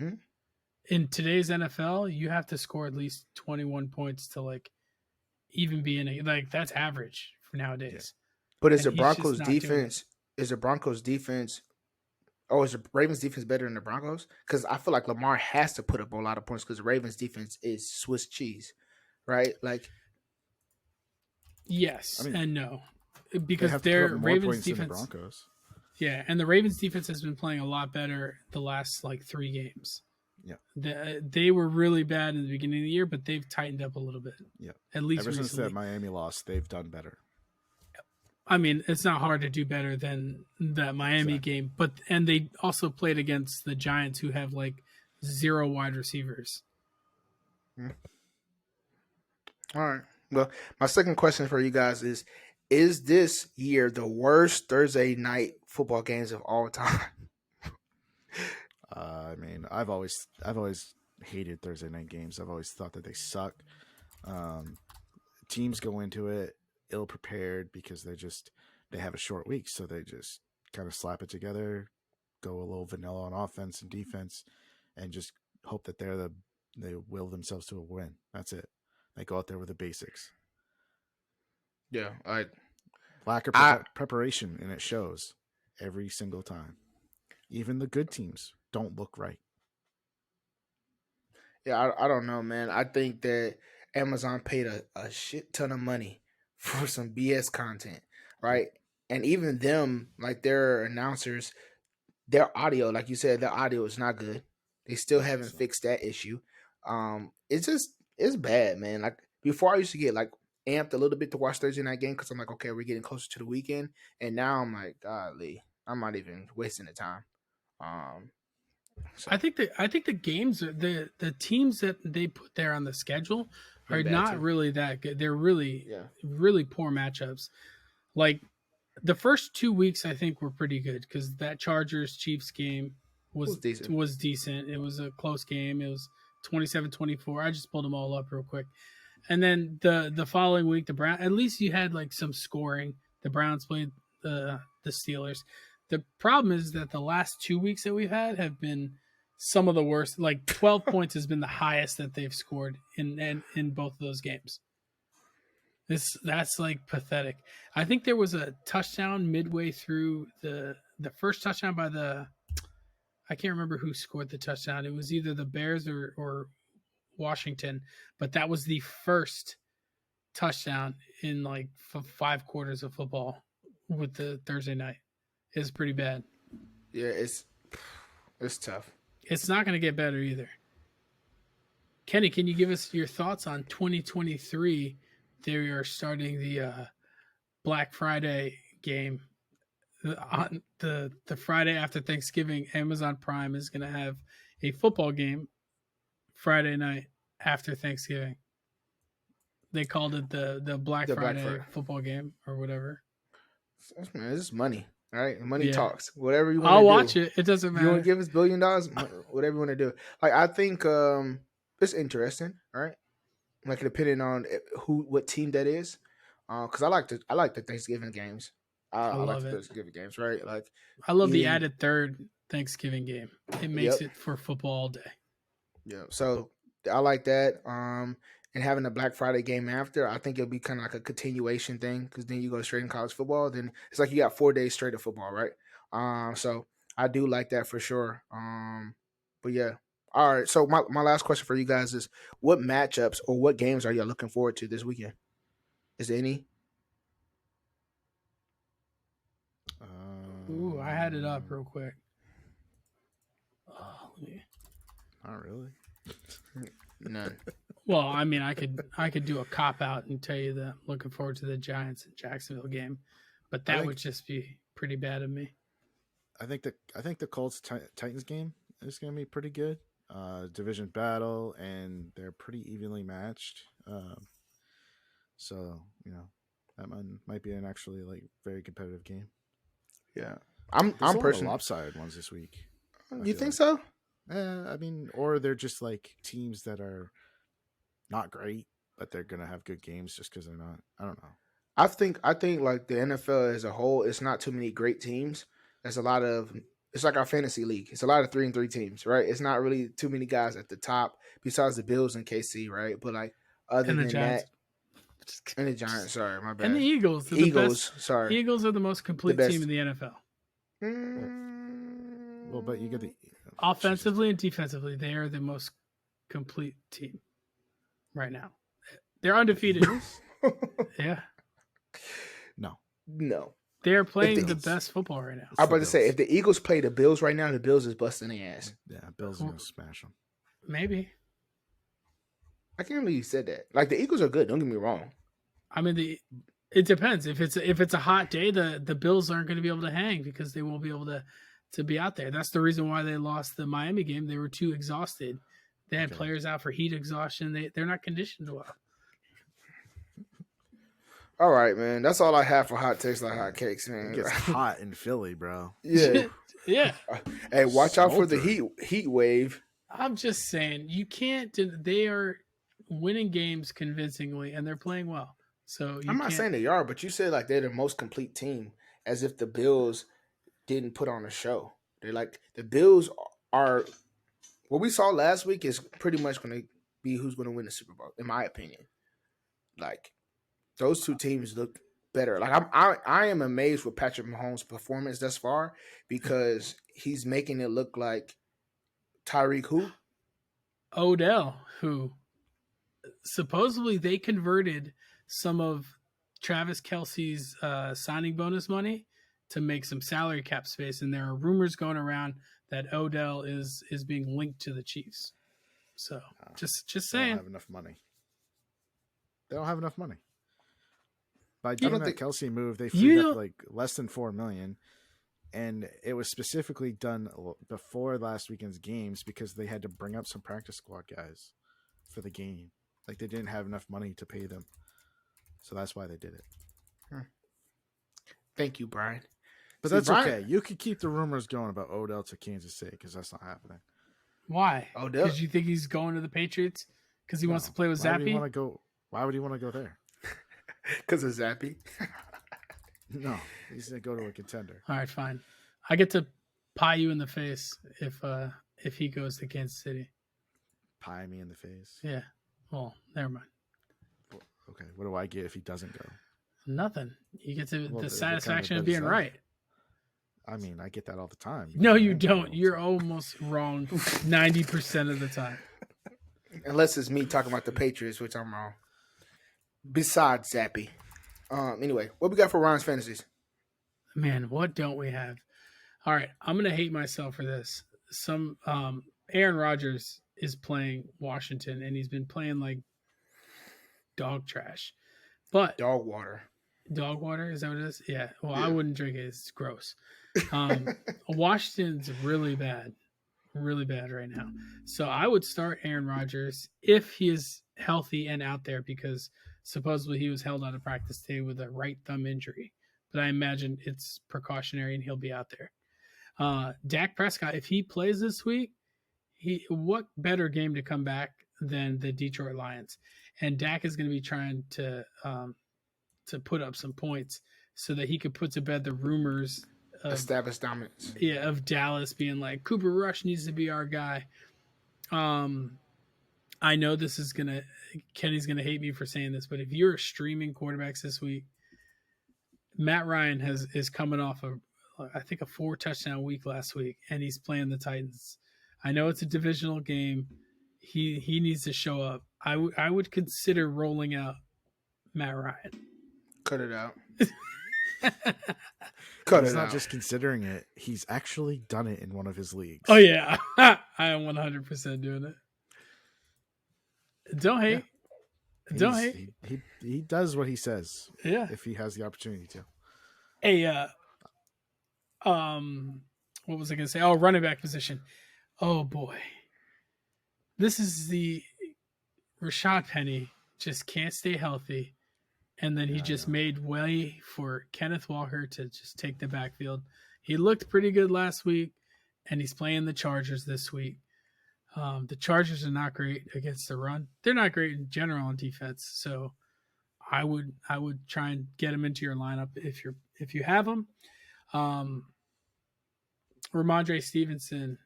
in today's NFL, you have to score at least 21 points to like even be in that's average for nowadays. Yeah. But is the Broncos defense is the Broncos defense? Oh, is the Ravens defense better than the Broncos? Because I feel like Lamar has to put up a lot of points because the Ravens defense is Swiss cheese, right? Like, I Yes mean, and no, they because have to put up their more Ravens points than the defense. Broncos. Yeah, and the Ravens defense has been playing a lot better the last like 3 games. Yeah. They were really bad in the beginning of the year, but they've tightened up a little bit. Yeah. At least Ever since that recently. Miami loss, they've done better. I mean, it's not hard to do better than that Miami Exactly. game, and they also played against the Giants, who have like 0 wide receivers. all right. Well, my second question for you guys is this year the worst Thursday night football games of all time? I mean, I've always hated Thursday night games. I've always thought that they suck. Teams go into it ill prepared because they have a short week, so they just kind of slap it together, go a little vanilla on offense and defense, and just hope that they will themselves to a win. That's it. They go out there with the basics. Yeah, Lack of I preparation, and it shows every single time. Even the good teams don't look right. yeah, I don't know, man. I think that Amazon paid a shit ton of money for some BS content, right? And even them, like their announcers, their audio, like you said, their audio is not good. They still haven't So, fixed that issue. It's bad, man. Like before, I used to get like amped a little bit to watch Thursday night game because I'm like, okay, we're getting closer to the weekend, and now I'm like, golly, I'm not even wasting the time. Um, so I think the games, the teams that they put there on the schedule are been bad not too. really that good. They're really Yeah, really poor matchups. Like the first 2 weeks, I think were pretty good because that Chargers Chiefs game it was decent. was decent. It was a close game. It was 27-24. I just pulled them all up real quick. And then the following week, the Brown, at least you had like some scoring. The Browns played the Steelers. The problem is that the last 2 weeks that we've had have been some of the worst. Like 12 points has been the highest that they've scored in both of those games. That's like pathetic. I think there was a touchdown midway through the first touchdown by the, I can't remember who scored the touchdown. It was either the Bears or Washington, but that was the first touchdown in like 5 quarters of football with the Thursday night. It's pretty bad. Yeah, it's tough. It's not going to get better either. Kenny, can you give us your thoughts on 2023? They are starting the Black Friday game on the Friday after Thanksgiving. Amazon Prime is going to have a football game Friday night after Thanksgiving. They called it the Black Friday football game or whatever. Man, this is money, all right? Money Yeah. talks. Whatever you want to do. I'll watch it. It doesn't You want matter. to give us $1 billion? Whatever you want to do. Like I think it's interesting, right? Like depending on what team that is, because I like the Thanksgiving games. I like love the it. Thanksgiving games, right? Like I love the eating- added third Thanksgiving game. It makes Yep. it for football all day. Yeah, so I like that. And having a Black Friday game after, I think it'll be kind of like a continuation thing because then you go straight in college football. Then it's like you got 4 days straight of football, right? So I do like that for sure. But yeah, all right. So my last question for you guys is: what matchups or what games are you looking forward to this weekend? Is there any? Ooh, I had it up real quick. Oh, let me... Not really. None. Well, I mean, I could do a cop out and tell you that I'm looking forward to the Giants and Jacksonville game, but that would just be pretty bad of me. I think the Colts Titans game is going to be pretty good. Division battle, and they're pretty evenly matched. So that might be an actually like very competitive game. Yeah, I'm personally lopsided ones this week. You think so? I mean, or they're just like teams that are not great, but they're gonna have good games just because they're not. I don't know. I think like the NFL as a whole, it's not too many great teams. There's a lot of it's like our fantasy league. It's a lot of 3-3 teams, right? It's not really too many guys at the top besides the Bills and KC, right? But like other And the than Giants. that, and the Giants. Sorry, my bad. And the Eagles. Eagles. Sorry, Eagles are the most complete best. team in the NFL. Well, but you get the Offensively and defensively, they are the most complete team right now. They're undefeated. Yeah. No. No. They are playing the Bills. best football right now. I'm about to say, Bills. if the Eagles play the Bills right now, the Bills is busting their ass. Yeah, Bills are gonna smash them. Maybe. I can't believe you said that. Like, the Eagles are good. Don't get me wrong. I mean, it depends. If it's a hot day, the Bills aren't going to be able to hang because they won't be able to be out there. That's the reason why they lost the Miami game. They were too exhausted. They had players out for heat exhaustion. They're not conditioned well. All right, man. That's all I have for hot takes like hot cakes, man. It gets hot in Philly, bro. Yeah. Yeah. Hey, watch out for the Smoker. heat wave. I'm just saying, you can't. They are winning games convincingly, and they're playing well. So I'm not can't, saying they are, but you said like they're the most complete team, as if the Bills didn't put on a show. They're like the Bills are. What we saw last week is pretty much going to be who's going to win the Super Bowl, in my opinion. Like those two teams look better. Like I am amazed with Patrick Mahomes' performance thus far because he's making it look like Tyreek who? Odell, who supposedly they converted some of Travis Kelce's signing bonus money to make some salary cap space, and there are rumors going around that Odell is being linked to the Chiefs. So just They saying, don't have enough money. They don't have enough money. By doing that Kelsey move, they freed up like less than $4 million, and it was specifically done before last weekend's games because they had to bring up some practice squad guys for the game. Like they didn't have enough money to pay them, so that's why they did it. Thank you, Brian. But that's okay. You could keep the rumors going about Odell to Kansas City because that's not happening. Why? Odell? Because you think he's going to the Patriots because he wants to play with Zappy? Why would he want to go there? Because of Zappy? No, he's going to go to a contender. All right, fine. I get to pie you in the face if he goes to Kansas City. Pie me in the face? Yeah. Well, never mind. Okay, what do I get if he doesn't go? Nothing. You get to the satisfaction of being right. I mean, I get that all the time. No, you don't. You're almost wrong 90% of the time. Unless it's me talking about the Patriots, which I'm wrong. Besides Zappy. Anyway, what we got for Ron's fantasies? Man, what don't we have? All right, I'm gonna hate myself for this. Aaron Rodgers is playing Washington, and he's been playing like dog trash. But dog water. Dog water, is that what it is? Yeah. Well, yeah. I wouldn't drink it. It's gross. Washington's really bad right now. So I would start Aaron Rodgers if he is healthy and out there, because supposedly he was held out of practice today with a right thumb injury. But I imagine it's precautionary and he'll be out there. Dak Prescott, if he plays this week, what better game to come back than the Detroit Lions? And Dak is going to be trying to put up some points so that he could put to bed the rumors of establish dominance. Yeah, of Dallas being like, Cooper Rush needs to be our guy. I know Kenny's gonna hate me for saying this, but if you're streaming quarterbacks this week, Matt Ryan is coming off I think a 4 touchdown week last week, and he's playing the Titans. I know it's a divisional game. He needs to show up. I would consider rolling out Matt Ryan. Cut it out. He's not just considering it. He's actually done it in one of his leagues. Oh, yeah. I am 100% doing it. Don't hate. Yeah. Don't hate. He does what he says. Yeah. If he has the opportunity to. Hey, what was I going to say? Oh, running back position. Oh, boy. This is the Rashad Penny just can't stay healthy. And then he just made way for Kenneth Walker to just take the backfield. He looked pretty good last week, and he's playing the Chargers this week. The Chargers are not great against the run. They're not great in general on defense. So I would try and get him into your lineup if you have him. Ramondre Stevenson,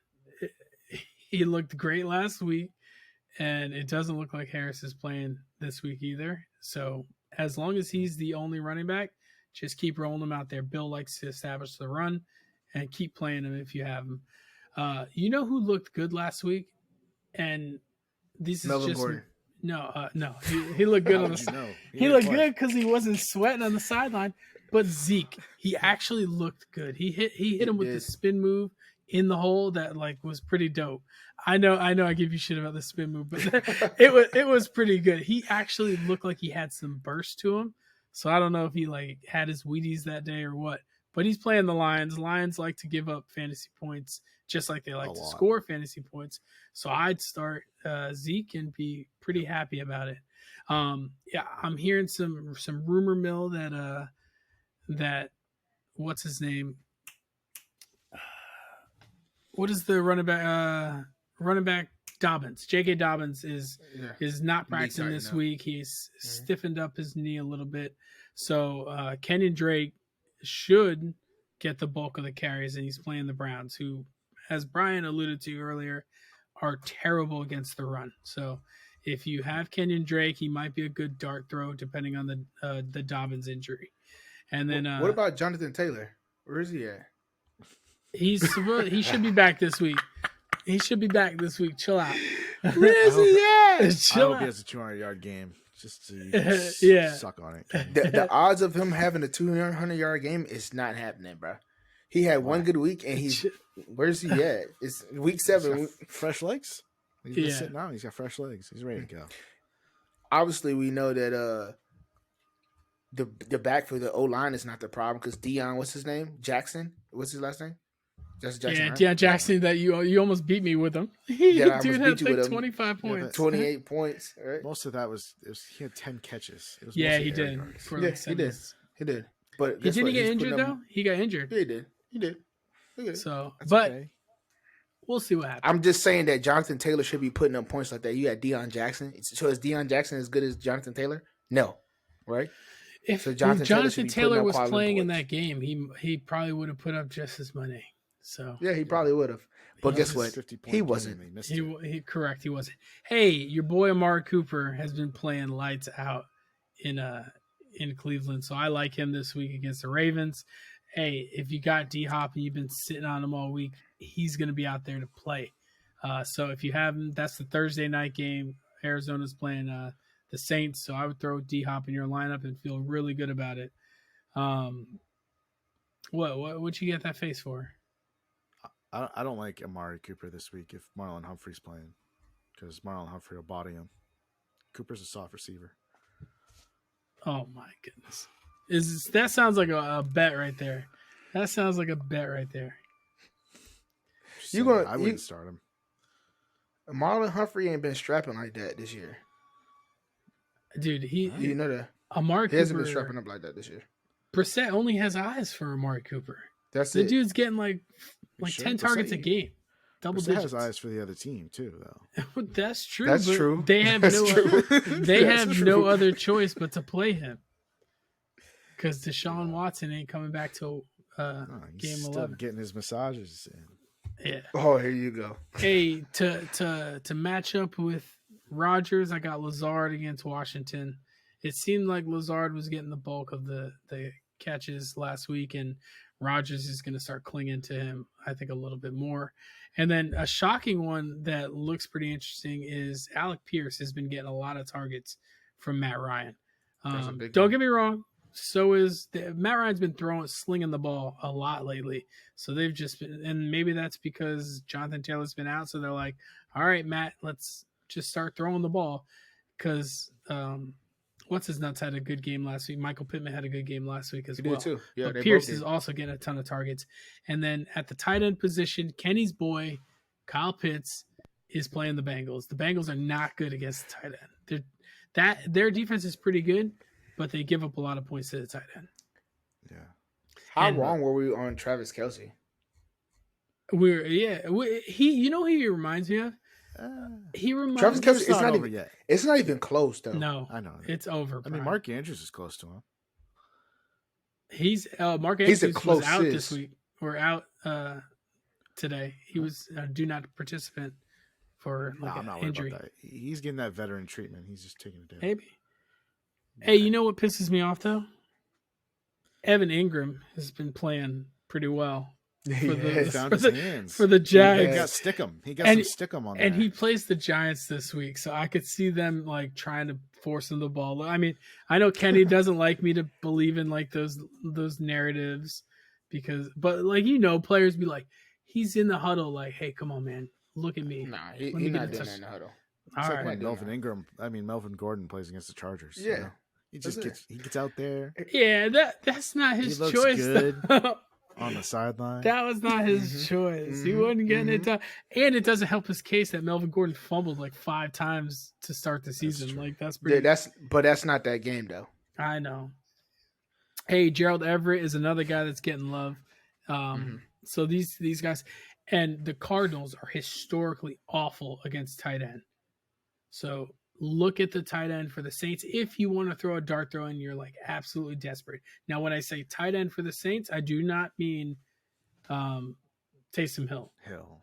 he looked great last week, and it doesn't look like Harris is playing this week either. So as long as he's the only running back, just keep rolling him out there. Bill likes to establish the run, and keep playing him if you have him. You know who looked good last week? And this is Melvin just Gordon. no. He looked good How on would the. you know? He didn't looked play. good because he wasn't sweating on the sideline. But Zeke, he actually looked good. He hit him with the did. spin move in the hole that like was pretty dope. I know I give you shit about the spin move, but it was pretty good. He actually looked like he had some burst to him. So I don't know if he like had his Wheaties that day or what. But he's playing the Lions. Lions like to give up fantasy points just like they like to score fantasy points. So I'd start Zeke and be pretty happy about it. Yeah, I'm hearing some rumor mill that what's his name? What is the running back? Running back Dobbins. J.K. Dobbins is not practicing this week. He's stiffened up his knee a little bit. So Kenyon Drake should get the bulk of the carries, and he's playing the Browns, who, as Brian alluded to earlier, are terrible against the run. So if you have Kenyon Drake, he might be a good dart throw depending on the Dobbins injury. And then what about Jonathan Taylor? Where is he at? He should be back this week. He should be back this week. Chill out. Where is he at? Chill I hope out. he has a 200-yard game. Just so you can Yeah. suck on it. The odds of him having a 200-yard game is not happening, bro. He had one good week, and where's he at? It's week 7. Fresh legs? He's been sitting out. He's got fresh legs. He's ready to go. Obviously, we know that the back for the O-line is not the problem because Deion, what's his name? Jackson? What's his last name? Just Jackson, Yeah, right? Deion Jackson, that you almost beat me with him. Yeah, I Dude almost had beat you like with him. 25 points. 28 points, right? Most of that was he had 10 catches. It was Yeah, mostly he air did. yards. For Yeah, like he did. He did. But He didn't get injured though. He got injured. Yeah, he did. He did. So, That's but okay. we'll see what happens. I'm just saying that Jonathan Taylor should be putting up points like that. You had Deion Jackson. So is Deion Jackson as good as Jonathan Taylor? No, right? If So Jonathan Taylor was quality playing in points. that game, he probably would have put up just as many. So Yeah, he probably would have. But He guess was what? 50-point He game, wasn't. they missed it. he correct. He wasn't. Hey, your boy Amari Cooper has been playing lights out in Cleveland, so I like him this week against the Ravens. Hey, if you got D Hop and you've been sitting on him all week, he's going to be out there to play. So if you have him, that's the Thursday night game. Arizona's playing the Saints, so I would throw D Hop in your lineup and feel really good about it. What'd you get that face for? I don't like Amari Cooper this week if Marlon Humphrey's playing because Marlon Humphrey will body him. Cooper's a soft receiver. Oh my goodness! That sounds like a bet right there? That sounds like a bet right there. I wouldn't start him. Marlon Humphrey ain't been strapping like that this year. Dude, You know that. Amari He hasn't Cooper, been strapping up like that this year. Brissett only has eyes for Amari Cooper. That's The it. dude's getting like Sure, 10 targets a Brissett- game. Double Brissett digits. has eyes for the other team too, though. That's true. That's but true. They have That's no true. they That's have true. no other choice but to play him. Because Deshaun Watson ain't coming back till No, he's game still 11. getting his massages in. Yeah. Oh, here you go. Hey, to match up with Rodgers, I got Lazard against Washington. It seemed like Lazard was getting the bulk of the catches last week, and Rodgers is going to start clinging to him, I think, a little bit more. And then a shocking one that looks pretty interesting is Alec Pierce has been getting a lot of targets from Matt Ryan. That's a big Don't one. get me wrong. Matt Ryan's been slinging the ball a lot lately. So they've just been, and maybe that's because Jonathan Taylor's been out. So they're like, all right, Matt, let's just start throwing the ball. Because what's his nuts had a good game last week. Michael Pittman had a good game last week as He well. did too. Yeah, But they Pierce both is did. also getting a ton of targets. And then at the tight end position, Kenny's boy, Kyle Pitts, is playing the Bengals. The Bengals are not good against the tight end. Their defense is pretty good, but they give up a lot of points to the tight end. Yeah. How And- wrong were we on Travis Kelce? He who he reminds me of? He reminds Travis me. Kelce, It's it's not over even. yet. It's not even close though. No, I know. it's over. I mean, Brian. Mark Andrews is close to him. Mark He's a Andrews was close out sis. this week or out today. He was a do not participant for No, like I'm not an worried injury. about that. He's getting that veteran treatment. He's just taking it down. Maybe. Hey, you know what pisses me off though? Evan Ingram has been playing pretty well. for Yes. He found for his the, hands. for the He Jags. got stickum. He got And- some stickum on there. And he plays the Giants this week, so I could see them like trying to force him the ball. I mean, I know Kenny doesn't like me to believe in like those narratives but like players be like, he's in the huddle, like, hey, come on, man, look at me. Nah, Let he's me get not a doing touch. that in the huddle. It's All like right. when Melvin Gordon plays against the Chargers. Yeah. He just That's gets out there Yeah, that's not his He looks choice. good. though. on the sideline. That was not his Mhm. choice. He Mhm. wasn't getting it Mhm. done. And it doesn't help his case that Melvin Gordon fumbled like 5 times to start the season. true. Like that's pretty. But that's not that game though. I know. Hey, Gerald Everett is another guy that's getting love. Mhm. So these guys, and the Cardinals are historically awful against tight end. So look at the tight end for the Saints if you want to throw a dart throw and you're like absolutely desperate. Now, when I say tight end for the Saints, I do not mean Taysom Hill.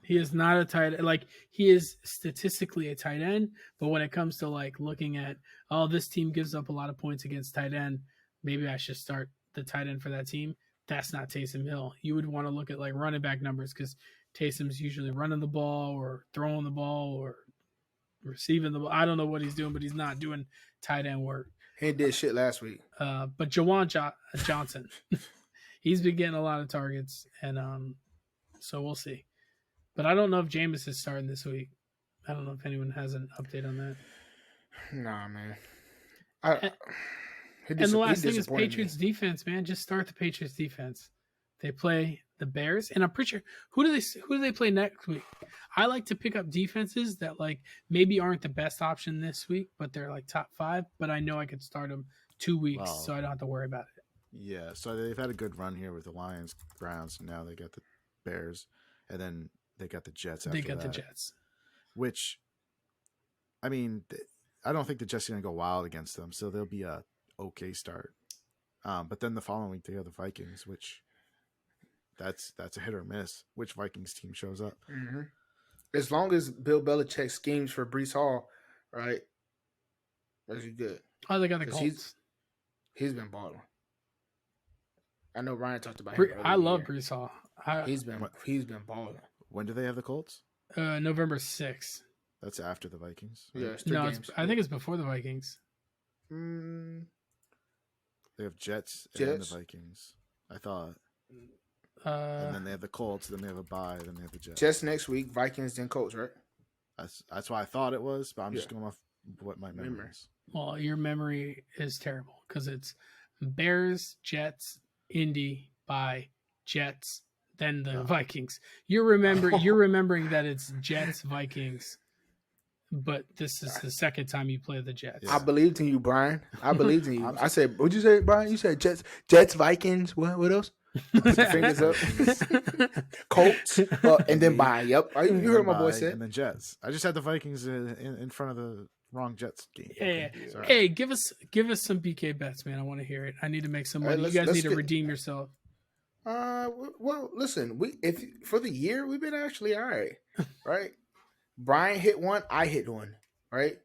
He is not a tight end. Like, he is statistically a tight end, but when it comes to like looking at, oh, this team gives up a lot of points against tight end, maybe I should start the tight end for that team. That's not Taysom Hill. You would want to look at like running back numbers because Taysom's usually running the ball or throwing the ball or receiving the ball. I don't know what he's doing, but he's not doing tight end work. He did shit last week. But Jawan Johnson, he's been getting a lot of targets, and so we'll see. But I don't know if Jameis is starting this week. I don't know if anyone has an update on that. Nah, man. And the last thing is Patriots defense, man. Just start the Patriots defense. They play the Bears, and I'm pretty sure who do they play next week? I like to pick up defenses that like maybe aren't the best option this week, but they're like top 5. But I know I could start them 2 weeks, so I don't have to worry about it. Yeah, so they've had a good run here with the Lions, Browns. Now they got the Bears, and then they got the Jets. They got the Jets, which, I mean, I don't think the Jets are going to go wild against them, so they'll be a okay start. But then the following week they have the Vikings, which that's a hit or miss. Which Vikings team shows up? Mm-hmm. As long as Bill Belichick schemes for Breece Hall, right? That's good. Oh, they got the Colts. He's been balling. I know Ryan talked about him. I love Breece Hall. He's been balling. When do they have the Colts? November 6th. That's after the Vikings. Right? Yeah, it's 3 games. I think it's before the Vikings. They have Jets and then the Vikings. I thought. And then they have the Colts. Then they have a bye. Then they have the Jets. Jets next week. Vikings then Colts, right? That's why I thought it was, but I'm just going off what my memory is. Well, your memory is terrible because it's Bears, Jets, Indy, bye, Jets, then the Vikings. You're remembering that it's Jets, Vikings, but this is the second time you play the Jets. I believed in you, Brian. I believed in you. I said, what'd you say, Brian? You said Jets, Vikings. What else? Put your fingers up. Colts, and then bye. Yep, you heard my boy say. And then Jets. I just had the Vikings in front of the wrong Jets game. Yeah. Hey, give us some BK bets, man. I want to hear it. I need to make some money. You guys need to redeem yourself. Well, listen. If for the year we've been actually all right, right? Brian hit one, I hit one, right?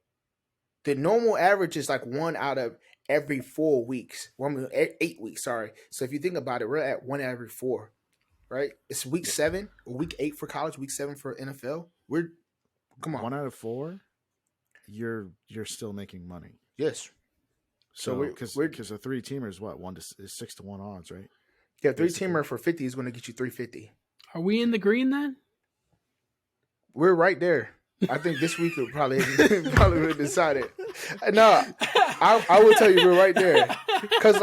The normal average is like 1 out of every 4 weeks. 8 weeks, sorry. So if you think about it, we're at 1 out of every 4, right? It's week 7 or week 8 for college, week 7 for NFL. Come on. 1 out of 4, you're still making money. Yes. So because a 3-teamer is what 6 to 1 odds, right? Yeah, 3-teamer for 50 is going to get you 350. Are we in the green then? We're right there. I think this week will probably would decide it. No, I will tell you we're right there. Cause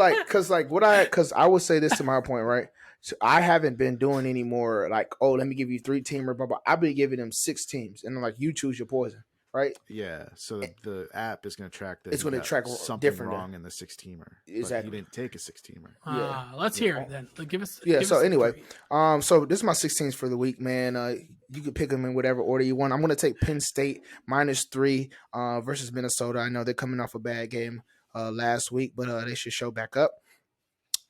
I would say this to my point, right? So I haven't been doing any more like, oh, let me give you 3-teamer, blah blah. I've been giving them 6 teams, and I'm like, you choose your poison, right? Yeah. So the app is going to track that. It's going to track something different wrong in the 6-teamer. Exactly. He didn't take a 6-teamer. Yeah. Let's hear it then. Give us. Yeah. Give So us anyway, so this is my 16s for the week, man. You can pick them in whatever order you want. I'm going to take Penn State -3 versus Minnesota. I know they're coming off a bad game last week, but they should show back up.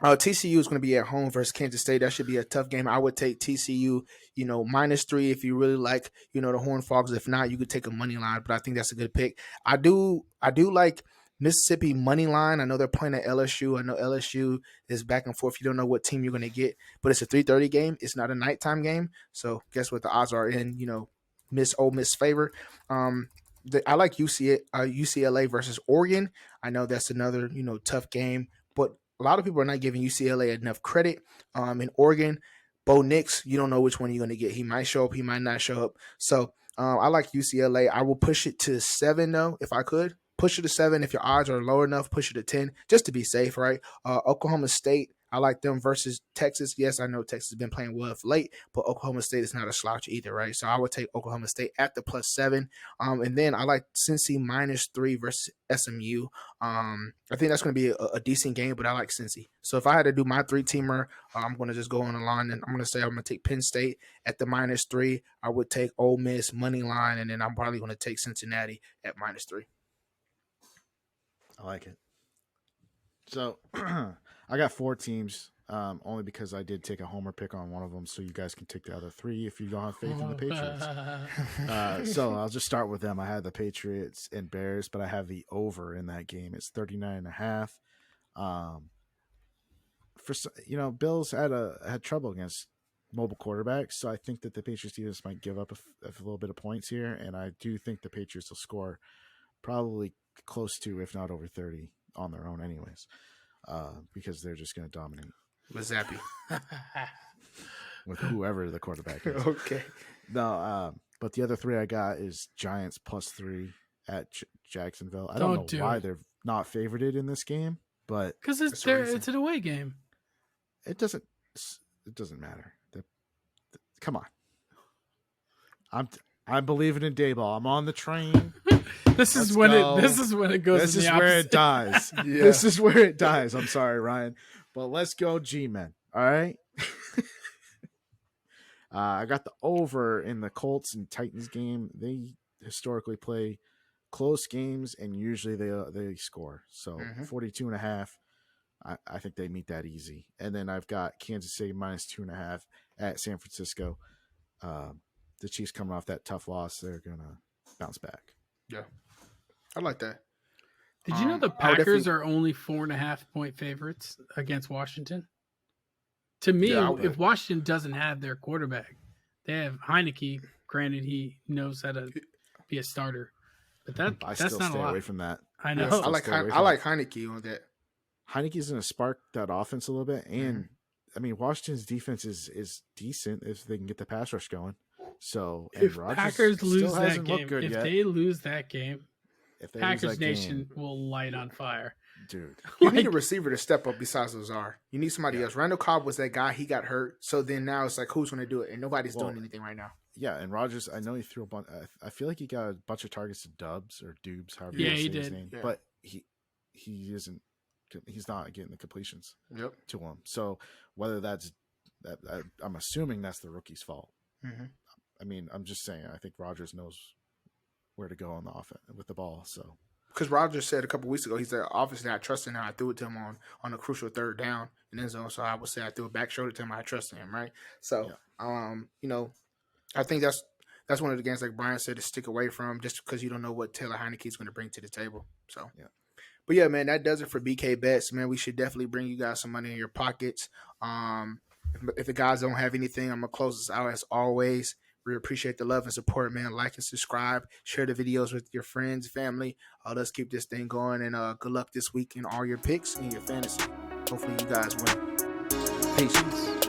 TCU is going to be at home versus Kansas State. That should be a tough game. I would take TCU, -3 if you really like, the Horned Frogs. If not, you could take a money line, but I think that's a good pick. I do like Mississippi money line. I know they're playing at LSU. I know LSU is back and forth. You don't know what team you're going to get, but it's a 3:30 game. It's not a nighttime game. So guess what? The odds are in, Ole Miss favor. I like UCLA versus Oregon. I know that's another, tough game, but a lot of people are not giving UCLA enough credit. In Oregon, Bo Nix, you don't know which one you're going to get. He might show up. He might not show up. So I like UCLA. I will push it to 7, though, if I could. Push it to 7. If your odds are low enough, push it to 10, just to be safe, right? Oklahoma State, I like them versus Texas. Yes, I know Texas has been playing well of late, but Oklahoma State is not a slouch either, right? So I would take Oklahoma State at the +7. And then I like Cincy -3 versus SMU. I think that's going to be a decent game, but I like Cincy. So if I had to do my 3-teamer, I'm going to just go on the line, and I'm going to say I'm going to take Penn State at the -3. I would take Ole Miss money line, and then I'm probably going to take Cincinnati at -3. I like it. So I got 4 teams, only because I did take a homer pick on one of them, so you guys can take the other 3 if you don't have faith in the Patriots. So I'll just start with them. I had the Patriots and Bears, but I have the over in that game. It's 39.5. Bills had trouble against mobile quarterbacks, so I think that the Patriots defense might give up a little bit of points here, and I do think the Patriots will score probably close to, if not over 30 on their own anyways, because they're just going to dominate with Zappy. with whoever the quarterback is. Okay. No, but the other 3 I got is Giants +3 at Jacksonville. I don't know why they're not favorited in this game, but because it's an away game. It doesn't matter. Come on. I'm believing in Dayball. I'm on the train. This is when it goes. This is where it dies. Yeah. This is where it dies. I'm sorry, Ryan, but let's go, G-men. All right. I got the over in the Colts and Titans game. They historically play close games, and usually they score. So 42.5. I think they meet that easy. And then I've got Kansas City -2.5 at San Francisco. The Chiefs coming off that tough loss, they're gonna bounce back. Yeah, I like that. Did you know the Packers are only 4.5-point favorites against Washington? To me, if Washington doesn't have their quarterback, they have Heineke. Granted, he knows how to be a starter, but that's not a lot. I still stay away from that. I know. I like Heineke on that. Heineke's going to spark that offense a little bit, and I mean Washington's defense is decent if they can get the pass rush going. So if Packers lose that game, they lose that game, Packers Nation will light on fire. Dude, you need a receiver to step up besides Lazar. You need somebody else. Randall Cobb was that guy. He got hurt. So then now it's like, who's going to do it? And nobody's doing anything right now. Yeah, and Rodgers, I know he threw a bunch. I feel like he got a bunch of targets to Dubs or Dubes, however you say his name. Yeah. But he isn't. He's not getting the completions to him. So whether that's that, I'm assuming that's the rookie's fault. Mm-hmm. I mean, I'm just saying. I think Rodgers knows where to go on the offense with the ball. So because Rodgers said a couple weeks ago, he said, obviously I trust him. I threw it to him on a crucial 3rd down in end zone. So I would say I threw a back shoulder to him. I trust him, right? So, I think that's one of the games, like Brian said, to stick away from, just because you don't know what Taylor Heineke is going to bring to the table. So, yeah. But yeah, man, that does it for BK Bets. Man, we should definitely bring you guys some money in your pockets. If the guys don't have anything, I'm going to close this out as always. We appreciate the love and support, man. Like and subscribe. Share the videos with your friends, family. Let's keep this thing going. And good luck this week in all your picks and your fantasy. Hopefully you guys win. Peace.